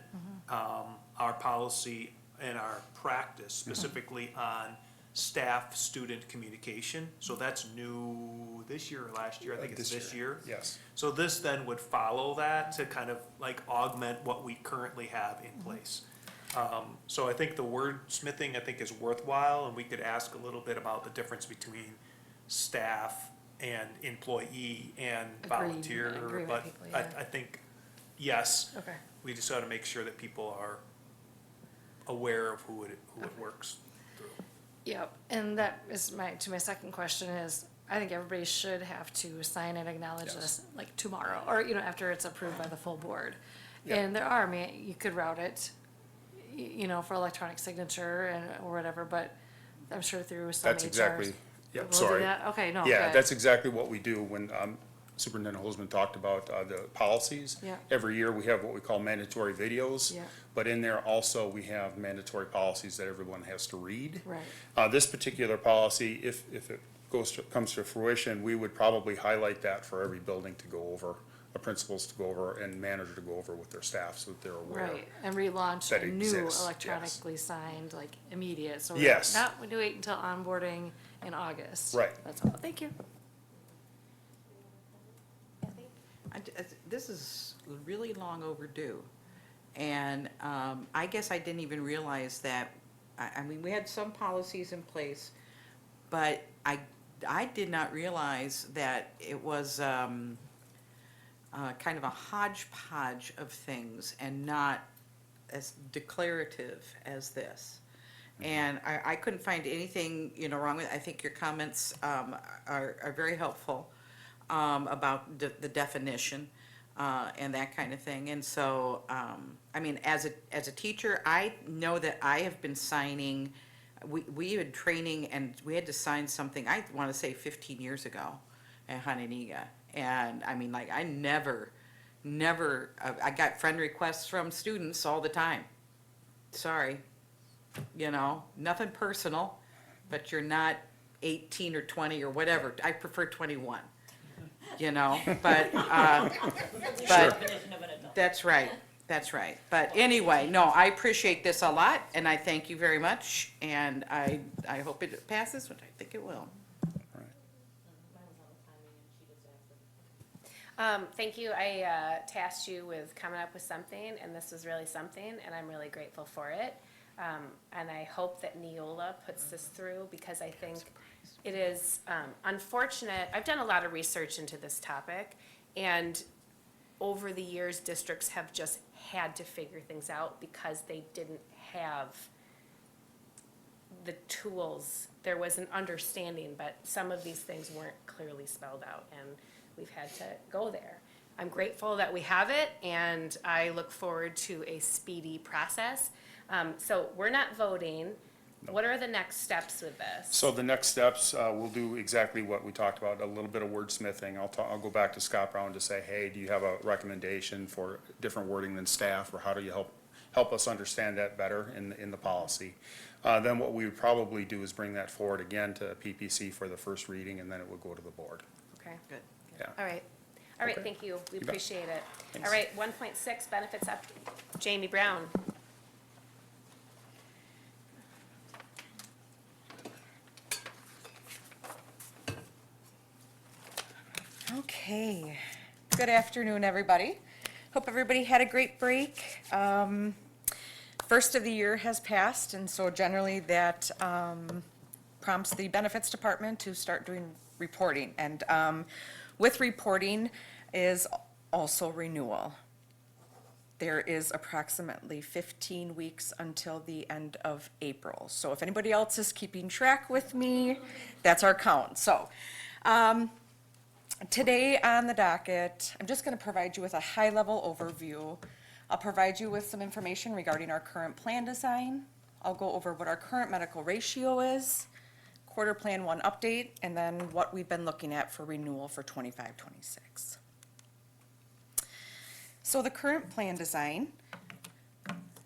E: our policy and our practice specifically on staff-student communication. So that's new this year or last year, I think it's this year.
F: Yes.
E: So this then would follow that to kind of like augment what we currently have in place. So I think the wordsmithing, I think, is worthwhile, and we could ask a little bit about the difference between staff and employee and volunteer.
D: agree with
E: But
D: people,
E: I,
D: yeah.
E: I think, yes,
D: Okay.
E: we just ought to make sure that people are aware of who it works through.
D: Yep, and that is my second question is, I think everybody should have to sign and acknowledge
F: Yes.
D: this, like tomorrow, or, after it's approved by the full board.
F: Yeah.
D: And I mean, you could route it, for electronic signature or whatever, but I'm sure through some
F: That's
D: HRs.
F: exactly, yeah,
D: We'll do
F: sorry.
D: that? Okay, no,
F: Yeah,
D: good.
F: that's exactly what we do when Superintendent Holzman talked about the policies.
D: Yeah.
F: Every year, we have what we call mandatory videos.
D: Yeah.
F: But in there also, we have mandatory policies that everyone has to read.
D: Right.
F: This particular policy, if it comes to fruition, we would probably highlight that for every building to go over, the principals to go over, and manager to go over with their staff so that they're aware.
D: Right, and relaunch
F: that
D: a new
F: exists, yes.
D: electronically signed, like immediate, so.
F: Yes.
D: Not when you wait until onboarding in August.
F: Right.
D: That's all, thank you.
C: This is really long overdue. And I guess I didn't even realize that, I mean, we had some policies in place, but I did not realize that it was kind of a hodgepodge of ths and not as declarative as this. And I couldn't find anything, wrong with it. I think your comments are very helpful about the definition and that kind of thing. And so, I mean, as a teacher, I know that I have been signing, we had training and we had to sign something, I want to say 15 years ago at Hananiga. And I mean, like, I never, I got friend requests from students all the time. Sorry, nothing personal, but you're not 18 or 20 or whatever. I prefer 21. But that's right, But anyway, no, I appreciate this a lot, and I thank you very much, and I hope it passes, but I think it will.
B: Thank you. I tasked you with coming up with something, and this was really something, and I'm really grateful for it. And I hope that Neola puts this through, because I think it is unfortunate. I've done a lot of research into this topic, and over the years, districts have just had to figure things out because they didn't have the tools. There was an understanding, but some of these things weren't clearly spelled out, and we've had to go there. I'm grateful that we have it, and I look forward to a speedy process. So we're not voting. What are the next steps with this?
F: So the next steps, we'll do exactly what we talked about, a little bit of wordsmithing. I'll go back to Scott Brown to say, hey, do you have a recommendation for different wording than staff, or how do you help us understand that better in the policy? Then what we would probably do is bring that forward again to PPC for the first reading, and then it would go to the board.
B: Okay,
C: Good.
F: Yeah.
B: all right. All right,
F: Okay.
B: thank you. We
F: bet.
B: appreciate it.
F: Thanks.
B: All right, 1.6, benefits up. Jamie Brown.
G: Okay, good afternoon, everybody. Hope everybody had a great break. First of the year has passed, and so generally that prompts the benefits department to start doing reporting. And with reporting is also renewal. There is approximately 15 weeks until the end of April. So if anybody else is keeping track with me, that's our count. So, today on the docket, I'm just going to provide you with a high-level overview. I'll provide you with some information regarding our current plan design. I'll go over what our current medical ratio is, quarter plan 1 update, and then what we've been looking at for renewal for 25-26. So the current plan design,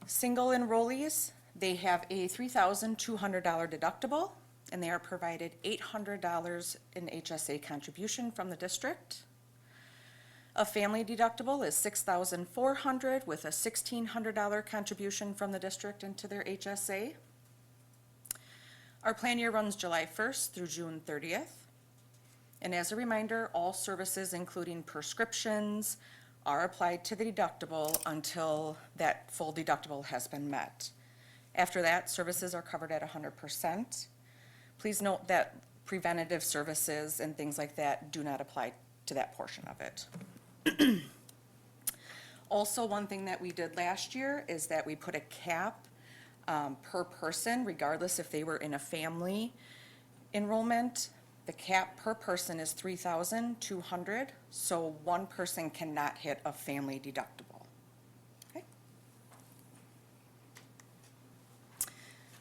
G: single enrollees, they have a $3,200 deductible, and they are provided $800 in HSA contribution from the district. A family deductible is $6,400 with a $1,600 contribution from the district into their HSA. Our plan year runs July 1st through June 30th. And as a reminder, all services, including prescriptions, are applied to the deductible until that full deductible has been met. After that, services are covered at 100%. Please note that preventative services and things like that do not apply to that portion of it. Also, one thing that we did last year is that we put a cap per person, regardless if they were in a family enrollment. The cap per person is $3,200, so one person cannot hit a family deductible. Okay.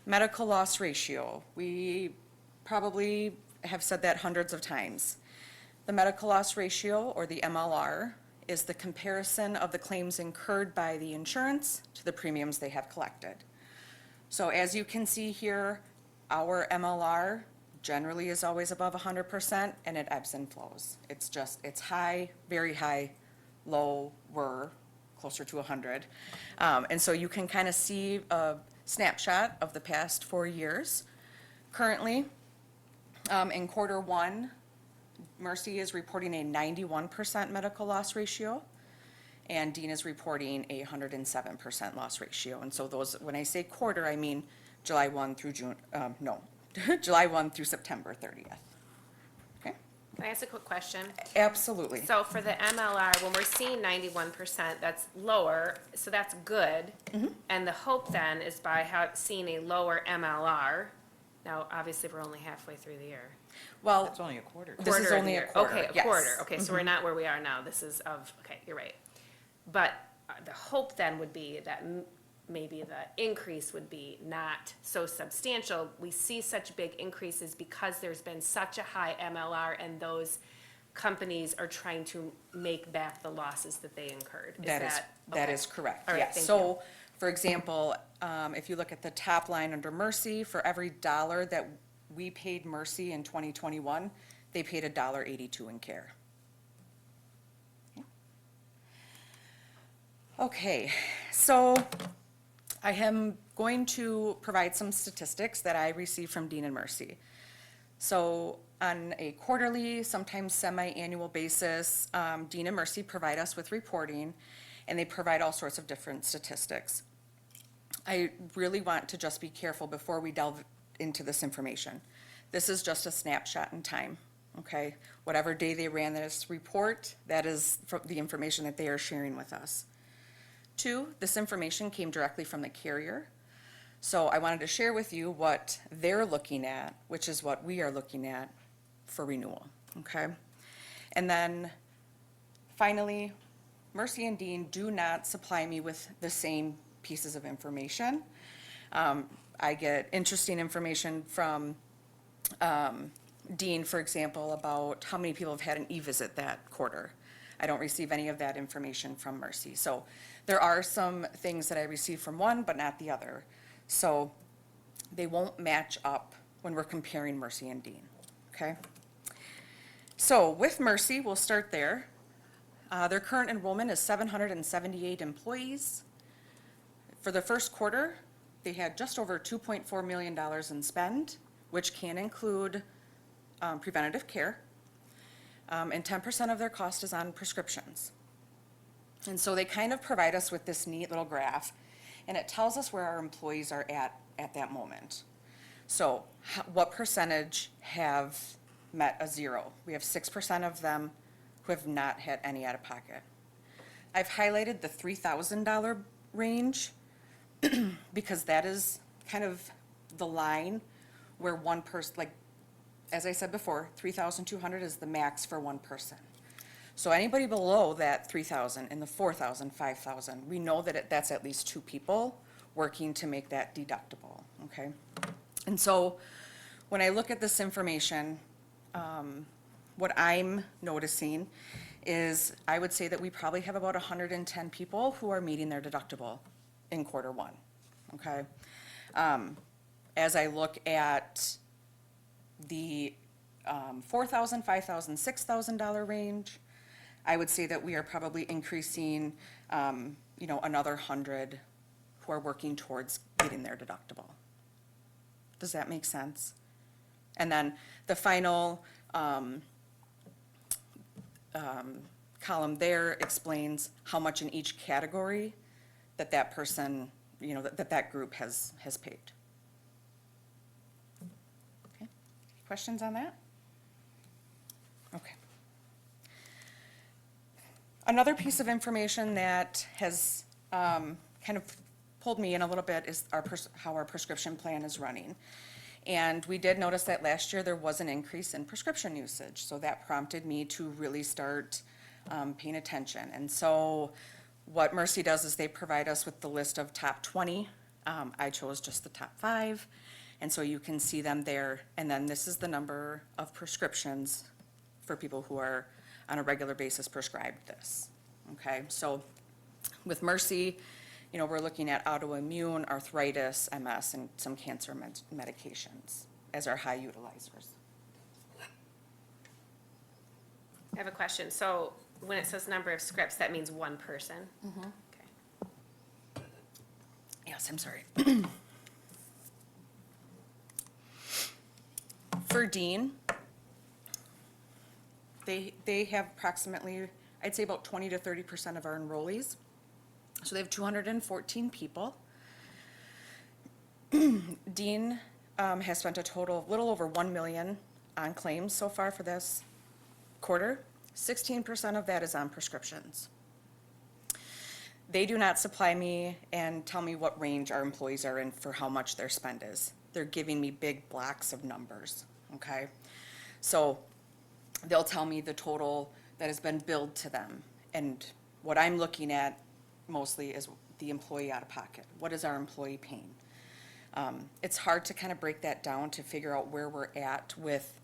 G: Medical loss ratio. We probably have said that hundreds of times. The medical loss ratio, or the MLR, is the comparison of the claims incurred by the insurance to the premiums they have collected. So as you can see here, our MLR generally is always above 100%, and it ebbs and flows. It's high, very high, low, we're closer to 100. And so you can kind of see a snapshot of the past 4 years. Currently, in quarter 1, Mercy is reporting a 91% medical loss ratio, and Dean is reporting a 107% loss ratio. And so those, when I say quarter, I mean July 1 through July 1 through September 30th. Okay?
B: Can I ask a quick question?
G: Absolutely.
B: So for the MLR, when we're seeing 91%, that's lower, so that's good. And the hope then is by seeing a lower MLR, now obviously we're only halfway through the year.
G: Well,
C: That's only a quarter.
G: this is
B: Quarter of the
G: only a
B: year.
G: quarter.
B: Okay, a
G: yes.
B: quarter, okay, so we're not where we are now, this is okay, you're right. But the hope then would be that maybe the increase would be not so substantial. We see such big increases because there's been such a high MLR, and those companies are trying to make back the losses that they incurred.
G: That
B: okay.
G: is correct,
B: All right,
G: yes.
B: thank
G: So, for example, if you look at the top line under Mercy, for every dollar that we paid Mercy in 2021, they paid $1.82 in care. Okay, so I am going to provide some statistics that I received from Dean and Mercy. So on a quarterly, sometimes semi-annual basis, Dean and Mercy provide us with reporting, and they provide all sorts of different statistics. I really want to just be careful before we delve into this information. This is just a snapshot in time, okay? Whatever day they ran this report, that is the information that they are sharing with us. 2, this information came directly from the carrier. So I wanted to share with you what they're looking at, which is what we are looking at for renewal, okay? And then finally, Mercy and Dean do not supply me with the same pieces of information. I get interesting information from Dean, for example, about how many people have had an e-visit that quarter. I don't receive any of that information from Mercy. So there are some things that I receive from one, but not the other. So they won't match up when we're comparing Mercy and Dean, okay? So with Mercy, we'll start there. Their current enrollment is 778 employees. For the first quarter, they had just over $2.4 million in spend, which can include preventative care, and 10% of their cost is on prescriptions. And so they kind of provide us with this neat little graph, and it tells us where our employees are at that moment. So what percentage have met a 0? We have 6% of them who have not had any out-of-pocket. I've highlighted the $3,000 range because that is kind of the line where one person, like, as I said before, 3,200 is the max for one person. So anybody below that 3,000 and the 4,000, 5,000, we know that that's at least 2 people working to make that deductible, okay? And so when I look at this information, what I'm noticing is I would say that we probably have about 110 people who are meeting their deductible in quarter 1, okay? As I look at the $4,000, $5,000, $6,000 range, I would say that we are probably increasing, another 100 who are working towards getting their deductible. Does that make sense? And then the final column there explains how much in each category that person, that group has paid. Okay, questions on that? Okay. Another piece of information that has kind of pulled me in a little bit is how our prescription plan is running. And we did notice that last year there was an increase in prescription usage, so that prompted me to really start paying attention. And so what Mercy does is they provide us with the list of top 20. I chose just the top 5, and so you can see them there. And then this is the number of prescriptions for people who are on a regular basis prescribed this, okay? So with Mercy, we're looking at autoimmune, arthritis, MS, and some cancer medications as our high utilizers.
B: I have a question. So when it says number of scripts, that means one person? Mm-hmm. Okay.
G: Yes, I'm sorry. For Dean, they have approximately, I'd say about 20 to 30% of our enrollees. So they have 214 people. Dean has spent a total of little over $1 million on claims so far for this quarter. 16% of that is on prescriptions. They do not supply me and tell me what range our employees are in for how much their spend is. They're giving me big blocks of numbers, okay? So they'll tell me the total that has been billed to them. And what I'm looking at mostly is the employee out of pocket. What is our employee paying? It's hard to kind of break that down to figure out where we're at with,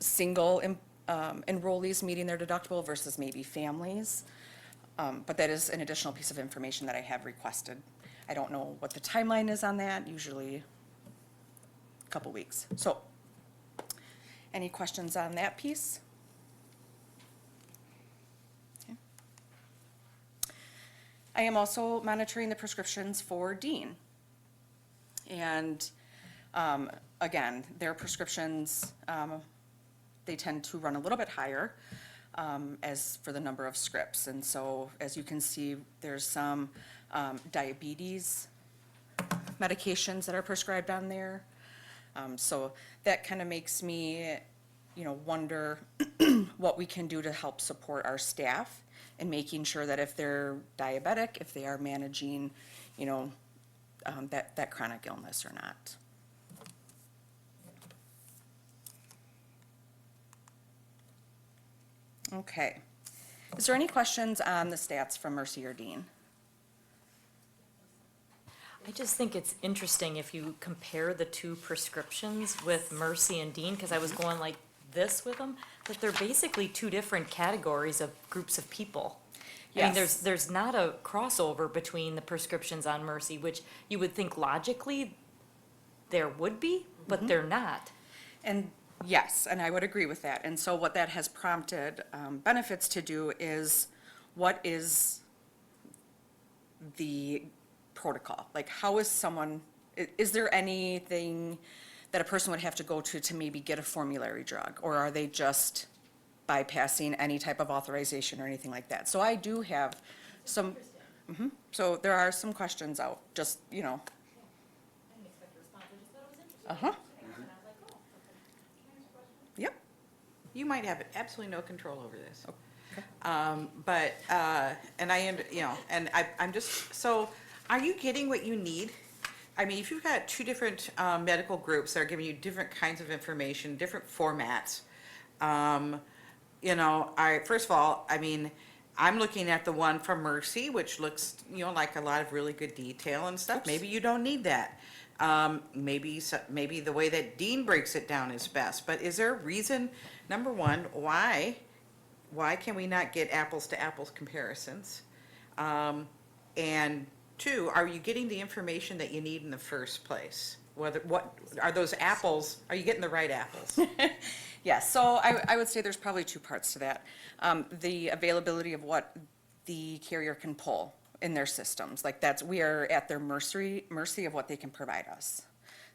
G: single enrollees meeting their deductible versus maybe families. But that is an additional piece of information that I have requested. I don't know what the timeline is on that, usually a couple weeks. So, any questions on that piece? Okay. I am also monitoring the prescriptions for Dean. And again, their prescriptions, they tend to run a little bit higher as for the number of scripts. And so, as you can see, there's some diabetes medications that are prescribed on there. So that kind of makes me, wonder what we can do to help support our staff and making sure that if they're diabetic, if they are managing, that chronic illness or not. Okay. Is there any questions on the stats from Mercy or Dean?
H: I just think it's interesting if you compare the two prescriptions with Mercy and Dean, because I was going like this with them, that they're basically two different categories of groups of people. I mean,
G: Yes.
H: there's not a crossover between the prescriptions on Mercy, which you would think logically there would be, but they're not.
G: And yes, and I would agree with that. And so what that has prompted benefits to do is, what is the protocol? Like, how is someone, is there anything that a person would have to go to maybe get a formulary drug? Or are they just bypassing any type of authorization or anything like that? So I do have some, so there are some questions out, just, Uh-huh. Yep.
C: You might have absolutely no control over this. But, and I'm just, so, are you getting what you need? I mean, if you've got two different medical groups that are giving you different kinds of information, different formats, first of all, I mean, I'm looking at the one from Mercy, which looks, like a lot of really good detail and stuff. Maybe you don't need that. Maybe the way that Dean breaks it down is best. But is there a reason, number one, why can we not get apples to apples comparisons? And two, are you getting the information that you need in the first place? What are those apples? Are you getting the right apples?
G: Yes, so I would say there's probably two parts to that. The availability of what the carrier can pull in their systems, like we are at their mercy of what they can provide us.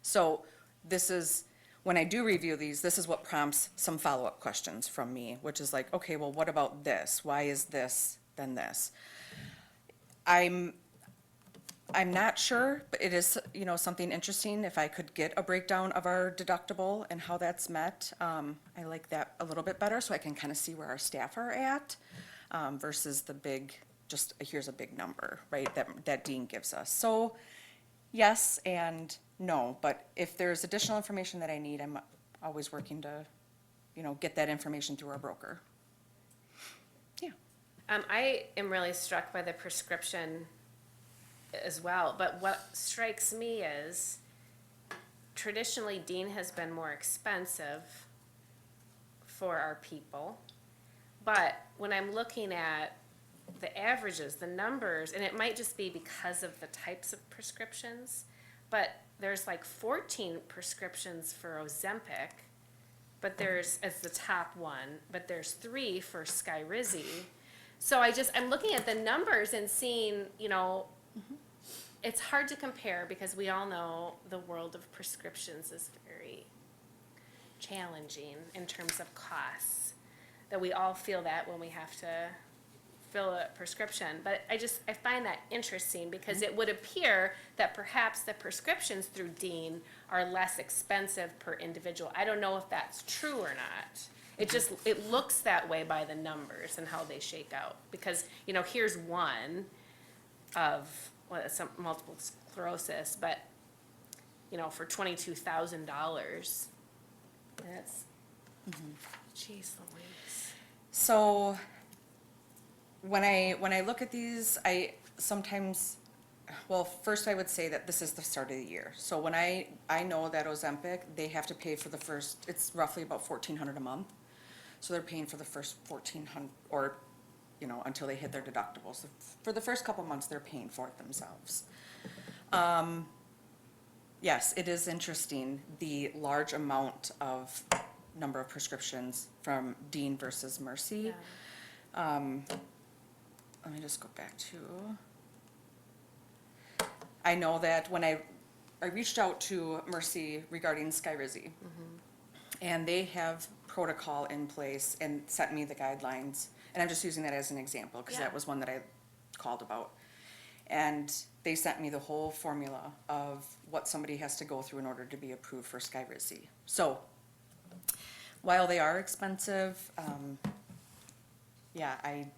G: So this is, when I do review these, this is what prompts some follow-up questions from me, which is like, okay, well, what about this? Why is this then this? I'm not sure, but it is, something interesting. If I could get a breakdown of our deductible and how that's met, I like that a little bit better, so I can kind of see where our staff are at, versus the big, just here's a big number, right, that Dean gives us. So yes and no, but if there's additional information that I need, I'm always working to, get that information through our broker. Yeah.
B: I am really struck by the prescription as well, but what strikes me is traditionally Dean has been more expensive for our people, but when I'm looking at the averages, the numbers, and it might just be because of the types of prescriptions, but there's like 14 prescriptions for Ozempic, but there's, as the top one, but there's 3 for Skyrizi. So I'm looking at the numbers and seeing, it's hard to compare because we all know the world of prescriptions is very challenging in terms of costs, that we all feel that when we have to fill a prescription. But I find that interesting because it would appear that perhaps the prescriptions through Dean are less expensive per individual. I don't know if that's true or not. It looks that way by the numbers and how they shake out. Because, here's one of, some multiple sclerosis, but, for $22,000, that's, geez Louise.
G: So when I look at these, first I would say that this is the start of the year. So when I know that Ozempic, they have to pay for the first, it's roughly about $1,400 a month. So they're paying for the first $1,400, or, until they hit their deductibles. For the first couple months, they're paying for it themselves. Yes, it is interesting, the large amount of number of prescriptions from Dean versus Mercy.
B: Yeah.
G: Let me just go back to, I know that when I I reached out to Mercy regarding Skyrizi. And they have protocol in place and sent me the guidelines. And I'm just using that as an example, because
B: Yeah.
G: that was one that I called about. And they sent me the whole formula of what somebody has to go through in order to be approved for Skyrizi. So, while they are expensive, yeah, I'm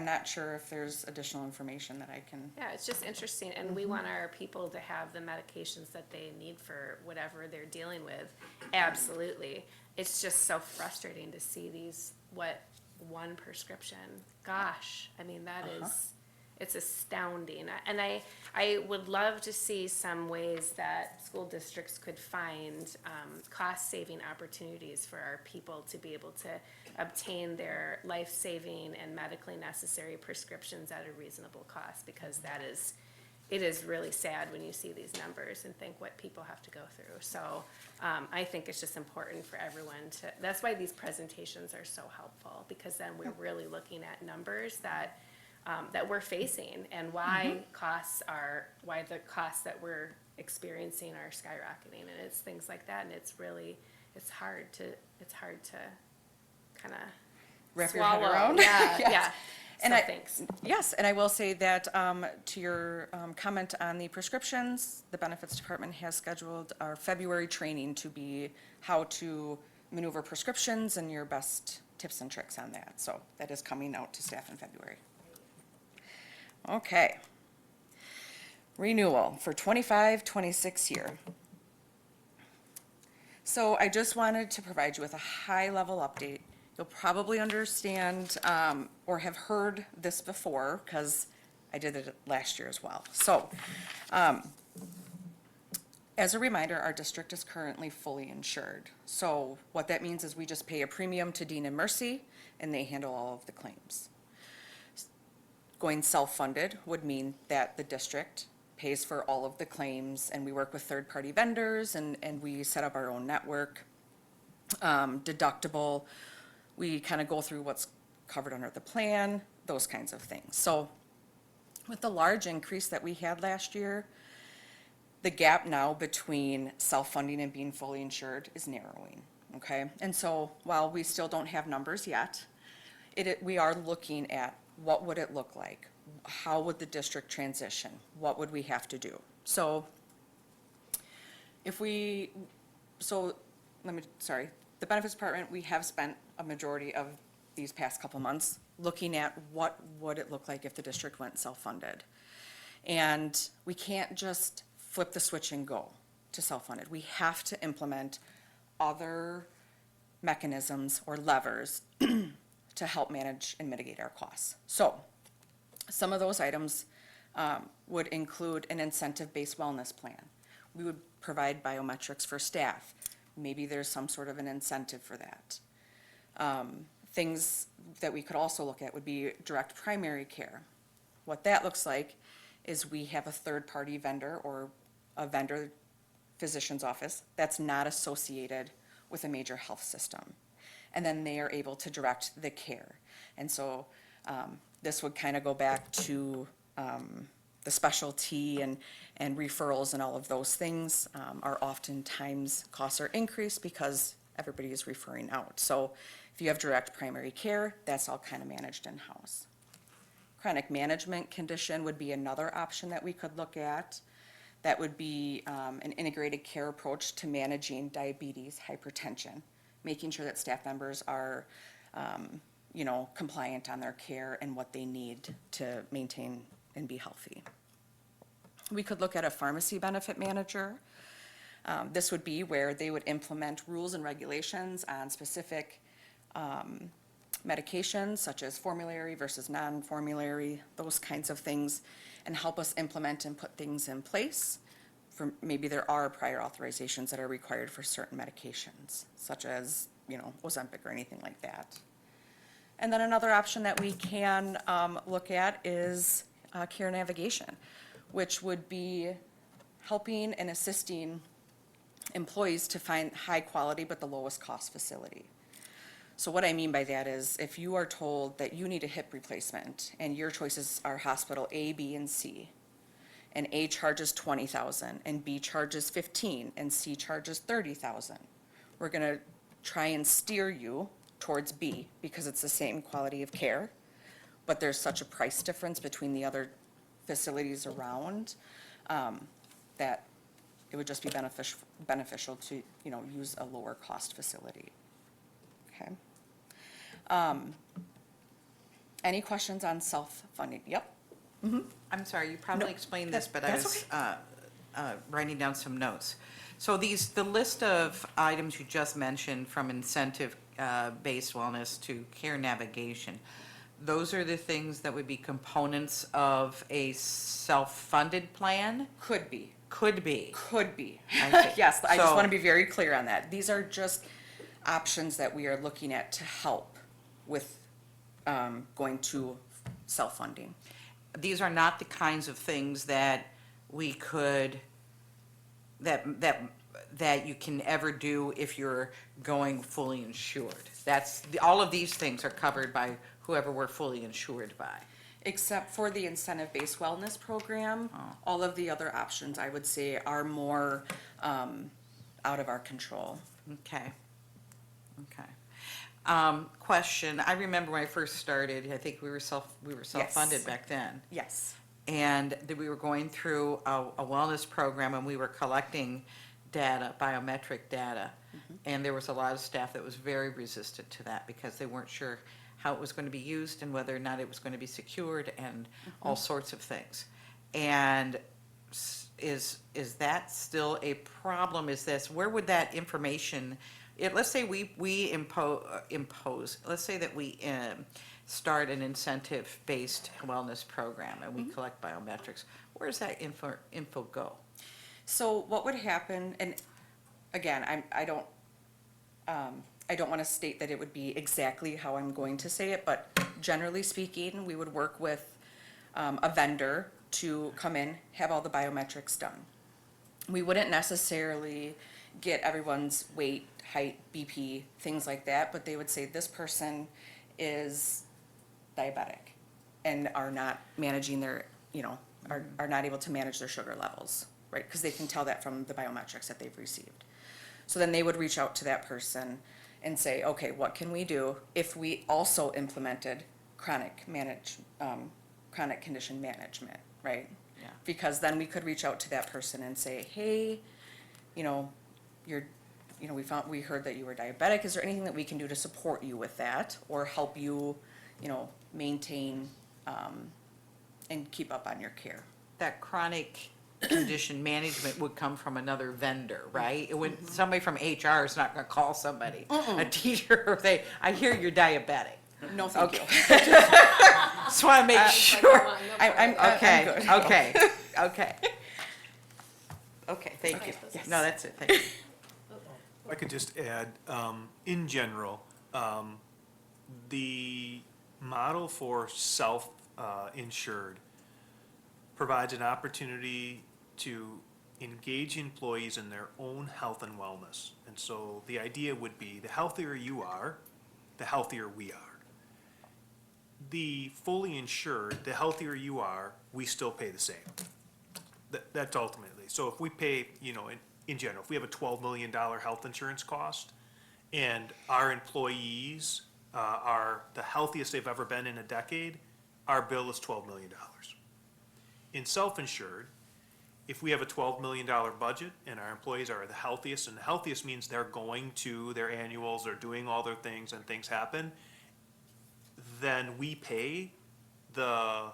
G: not sure if there's additional information that I can.
B: Yeah, it's just interesting, and we want our people to have the medications that they need for whatever they're dealing with. Absolutely. It's just so frustrating to see these, one prescription. Gosh, I mean, that is, it's astounding. And I would love to see some ways that school districts could find cost-saving opportunities for our people to be able to obtain their life-saving and medically necessary prescriptions at a reasonable cost, because it is really sad when you see these numbers and think what people have to go through. So I think it's just important for everyone that's why these presentations are so helpful, because then we're really looking at numbers that we're facing, and why the costs that we're experiencing are skyrocketing, and it's things like that, and it's hard to kind of
G: Wrap your head around.
B: Yeah,
G: Yes.
B: yeah.
G: And
B: So thanks.
G: Yes, and I will say that to your comment on the prescriptions, the Benefits Department has scheduled our February training to be how to maneuver prescriptions and your best tips and tricks on that. So that is coming out to staff in February. Okay. Renewal for 25-26 year. So I just wanted to provide you with a high-level update. You'll probably understand or have heard this before, because I did it last year as well. So, as a reminder, our district is currently fully insured. So what that means is we just pay a premium to Dean and Mercy, and they handle all of the claims. Going self-funded would mean that the district pays for all of the claims, and we work with third-party vendors, and we set up our own network. Deductible, we kind of go through what's covered under the plan, those kinds of things. So with the large increase that we had last year, the gap now between self-funding and being fully insured is narrowing, okay? And so while we still don't have numbers yet, we are looking at what would it look like? How would the district transition? What would we have to do? So the Benefits Department, we have spent a majority of these past couple months looking at what would it look like if the district went self-funded. And we can't just flip the switch and go to self-funded. We have to implement other mechanisms or levers to help manage and mitigate our costs. So some of those items would include an incentive-based wellness plan. We would provide biometrics for staff. Maybe there's some sort of an incentive for that. Things that we could also look at would be direct primary care. What that looks like is we have a third-party vendor or a vendor physician's office that's not associated with a major health system. And then they are able to direct the care. And so this would kind of go back to the specialty and referrals and all of those things are oftentimes costs are increased because everybody is referring out. So if you have direct primary care, that's all kind of managed in-house. Chronic management condition would be another option that we could look at. That would be an integrated care approach to managing diabetes, hypertension, making sure that staff members are, compliant on their care and what they need to maintain and be healthy. We could look at a pharmacy benefit manager. This would be where they would implement rules and regulations on specific medications, such as formulary versus non-formulary, those kinds of things, and help us implement and put things in place. For maybe there are prior authorizations that are required for certain medications, such as, Ozempic or anything like that. And then another option that we can look at is care navigation, which would be helping and assisting employees to find high quality but the lowest cost facility. So what I mean by that is if you are told that you need a hip replacement and your choices are hospital A, B, and C, and A charges 20,000, and B charges 15, and C charges 30,000. We're gonna try and steer you towards B because it's the same quality of care, but there's such a price difference between the other facilities around, that it would just be beneficial to, use a lower cost facility. Okay. Any questions on self-funding? Yep.
C: I'm sorry, you probably
G: No,
C: explained this, but I
G: that's
C: was writing down some notes. So the list of items you just mentioned, from incentive-based wellness to care navigation, those are the things that would be components of a self-funded plan?
G: Could be.
C: Could be.
G: Could be.
C: I see.
G: Yes, I just
C: So-
G: want to be very clear on that. These are just options that we are looking at to help with going to self-funding.
C: These are not the kinds of things that we could, that you can ever do if you're going fully insured. All of these things are covered by whoever we're fully insured by.
G: Except for the incentive-based wellness program, all of the other options, I would say, are more out of our control.
C: Okay. Okay. Question, I remember when I first started, I think we were self-funded
G: Yes.
C: back then.
G: Yes.
C: And we were going through a wellness program, and we were collecting data, biometric data. And there was a lot of staff that was very resistant to that because they weren't sure how it was going to be used and whether or not it was going to be secured and all sorts of things. And is that still a problem? Where would that information, let's say we impose, let's say that we start an incentive-based wellness program and we collect biometrics, where does that info go?
G: So what would happen, and again, I don't want to state that it would be exactly how I'm going to say it, but generally speaking, we would work with a vendor to come in, have all the biometrics done. We wouldn't necessarily get everyone's weight, height, BP, things like that, but they would say this person is diabetic and are not managing their, are not able to manage their sugar levels, right? Because they can tell that from the biometrics that they've received. So then they would reach out to that person and say, okay, what can we do if we also implemented chronic condition management, right?
C: Yeah.
G: Because then we could reach out to that person and say, hey, we heard that you were diabetic. Is there anything that we can do to support you with that or help you, maintain and keep up on your care?
C: That chronic condition management would come from another vendor, right? It would, somebody from HR is not gonna call somebody, a teacher, I hear you're diabetic.
G: No, thank you.
C: Just wanna make sure.
G: I'm
C: Okay,
G: good.
C: okay, okay. Okay, thank you.
D: Yes.
C: No, that's it, thank you.
E: I could just add, in general, the model for self-insured provides an opportunity to engage employees in their own health and wellness. And so the idea would be the healthier you are, the healthier we are. The fully insured, the healthier you are, we still pay the same. That's ultimately. So if we pay, in general, if we have a $12 million health insurance cost and our employees are the healthiest they've ever been in a decade, our bill is $12 million. In self-insured, if we have a $12 million budget and our employees are the healthiest, and the healthiest means they're going to their annuals, they're doing all their things and things happen, then we pay the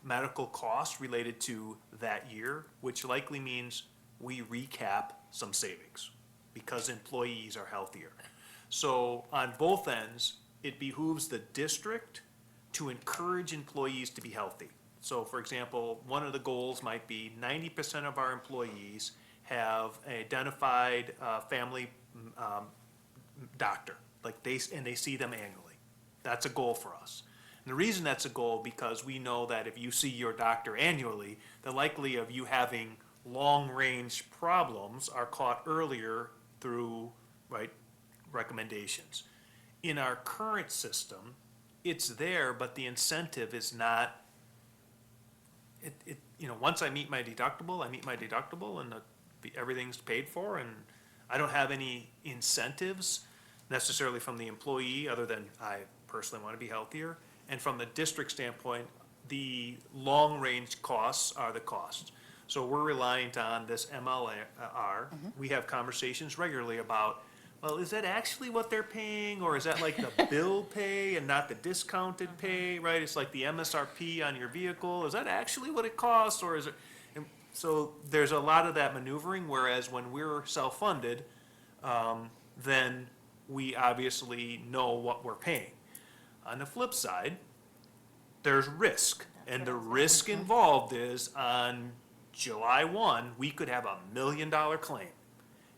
E: medical costs related to that year, which likely means we recap some savings because employees are healthier. So on both ends, it behooves the district to encourage employees to be healthy. So for example, one of the goals might be 90% of our employees have an identified family doctor, and they see them annually. That's a goal for us. And the reason that's a goal, because we know that if you see your doctor annually, the likelihood of you having long-range problems are caught earlier through, recommendations. In our current system, it's there, but the incentive is not, once I meet my deductible, and everything's paid for, and I don't have any incentives necessarily from the employee, other than I personally want to be healthier. And from the district standpoint, the long-range costs are the costs. So we're reliant on this MLR. We have conversations regularly about, well, is that actually what they're paying, or is that like the bill pay and not the discounted pay, right? It's like the MSRP on your vehicle. Is that actually what it costs, or is it? And so there's a lot of that maneuvering, whereas when we're self-funded, then we obviously know what we're paying. On the flip side, there's risk, and the risk involved is on July 1, we could have $1 million claim.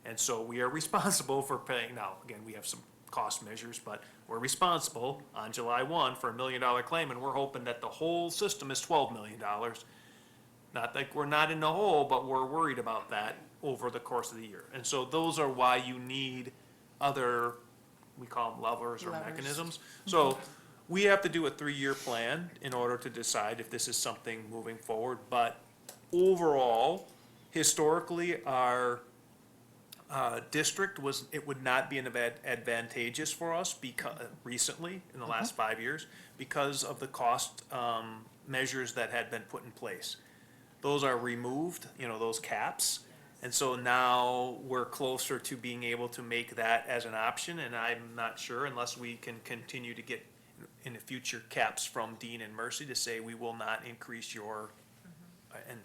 E: And so we are responsible for paying, now, again, we have some cost measures, but we're responsible on July 1 for $1 million claim, and we're hoping that the whole system is $12 million. Not like we're not in the hole, but we're worried about that over the course of the year. And so those are why you need other, we call them levers or mechanisms. So we have to do a 3-year plan in order to decide if this is something moving forward. But overall, historically, our district it would not be advantageous for us because, recently, in the last 5 years, because of the cost measures that had been put in place. Those are removed, those caps. And so now we're closer to being able to make that as an option, and I'm not sure, unless we can continue to get in the future caps from Dean and Mercy to say we will not increase your, and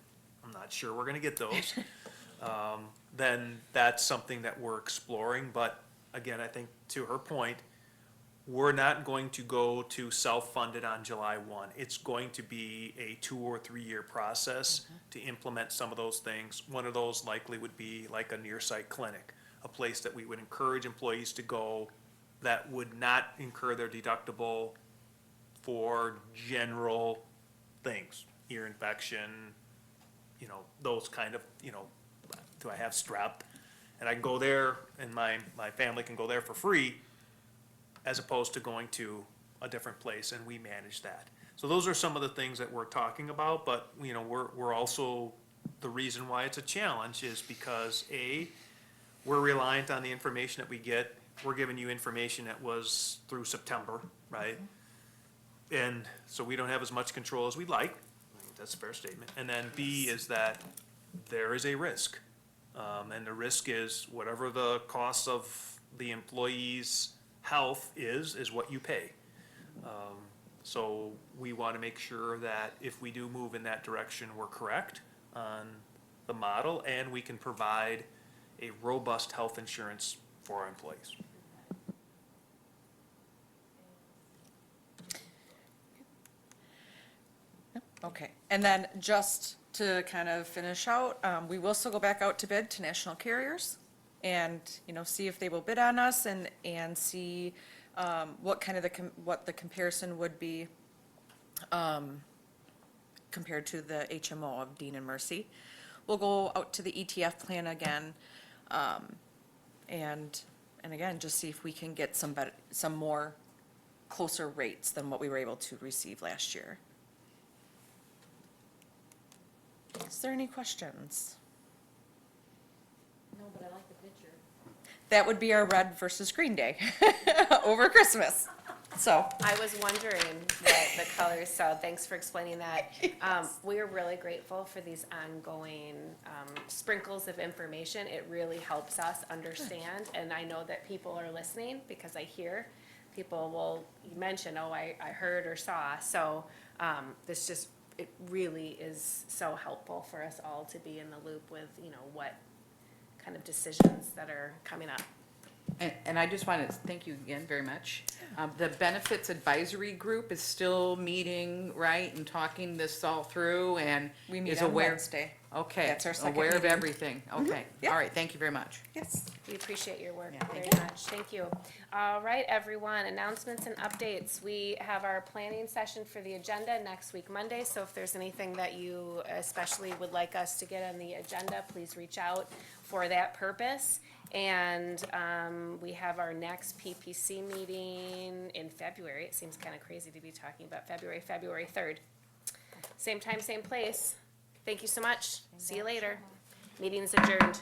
E: I'm not sure we're gonna get those. Then that's something that we're exploring, but again, I think to her point, we're not going to go to self-funded on July 1. It's going to be a 2 or 3 year process to implement some of those things. One of those likely would be like a near-site clinic, a place that we would encourage employees to go that would not incur their deductible for general things, ear infection, those kind of, do I have strep? And I can go there, and my family can go there for free, as opposed to going to a different place, and we manage that. So those are some of the things that we're talking about, but, we're also, the reason why it's a challenge is because, A, we're reliant on the information that we get. We're giving you information that was through September, right? And so we don't have as much control as we'd like. I think that's a fair statement. And then B is that there is a risk. And the risk is whatever the cost of the employee's health is what you pay. So we want to make sure that if we do move in that direction, we're correct on the model, and we can provide a robust health insurance for our employees.
G: Okay, and then just to kind of finish out, we will still go back out to bid to national carriers and, see if they will bid on us and see, what kind of what the comparison would be, compared to the HMO of Dean and Mercy. We'll go out to the ETF plan again, and again, just see if we can get some more closer rates than what we were able to receive last year. Is there any questions?
H: No, but I like the picture.
G: That would be our red versus green day over Christmas. So,
B: I was wondering what the colors, so thanks for explaining that. We're really grateful for these ongoing sprinkles of information. It really helps us understand, and I know that people are listening because I hear people will mention, oh, I heard or saw. So it really is so helpful for us all to be in the loop with, what kind of decisions that are coming up.
C: And I just want to thank you again very much. The Benefits Advisory Group is still meeting, right, and talking this all through, and
G: we meet
C: is
G: on
C: aware.
G: Wednesday.
C: Okay.
G: That's our second
C: aware of
G: meeting.
C: everything. Okay.
G: yeah.
C: All right. Thank you very much.
G: Yes.
B: We appreciate your work
C: Yeah,
B: very much. Thank you. All right, everyone, announcements and updates. We have our planning session for the agenda next week, Monday, so if there's anything that you especially would like us to get on the agenda, please reach out for that purpose. And we have our next PPC meeting in February. It seems kind of crazy to be talking about February 3rd. Same time, same place. Thank you so much. See you later. Meeting's adjourned.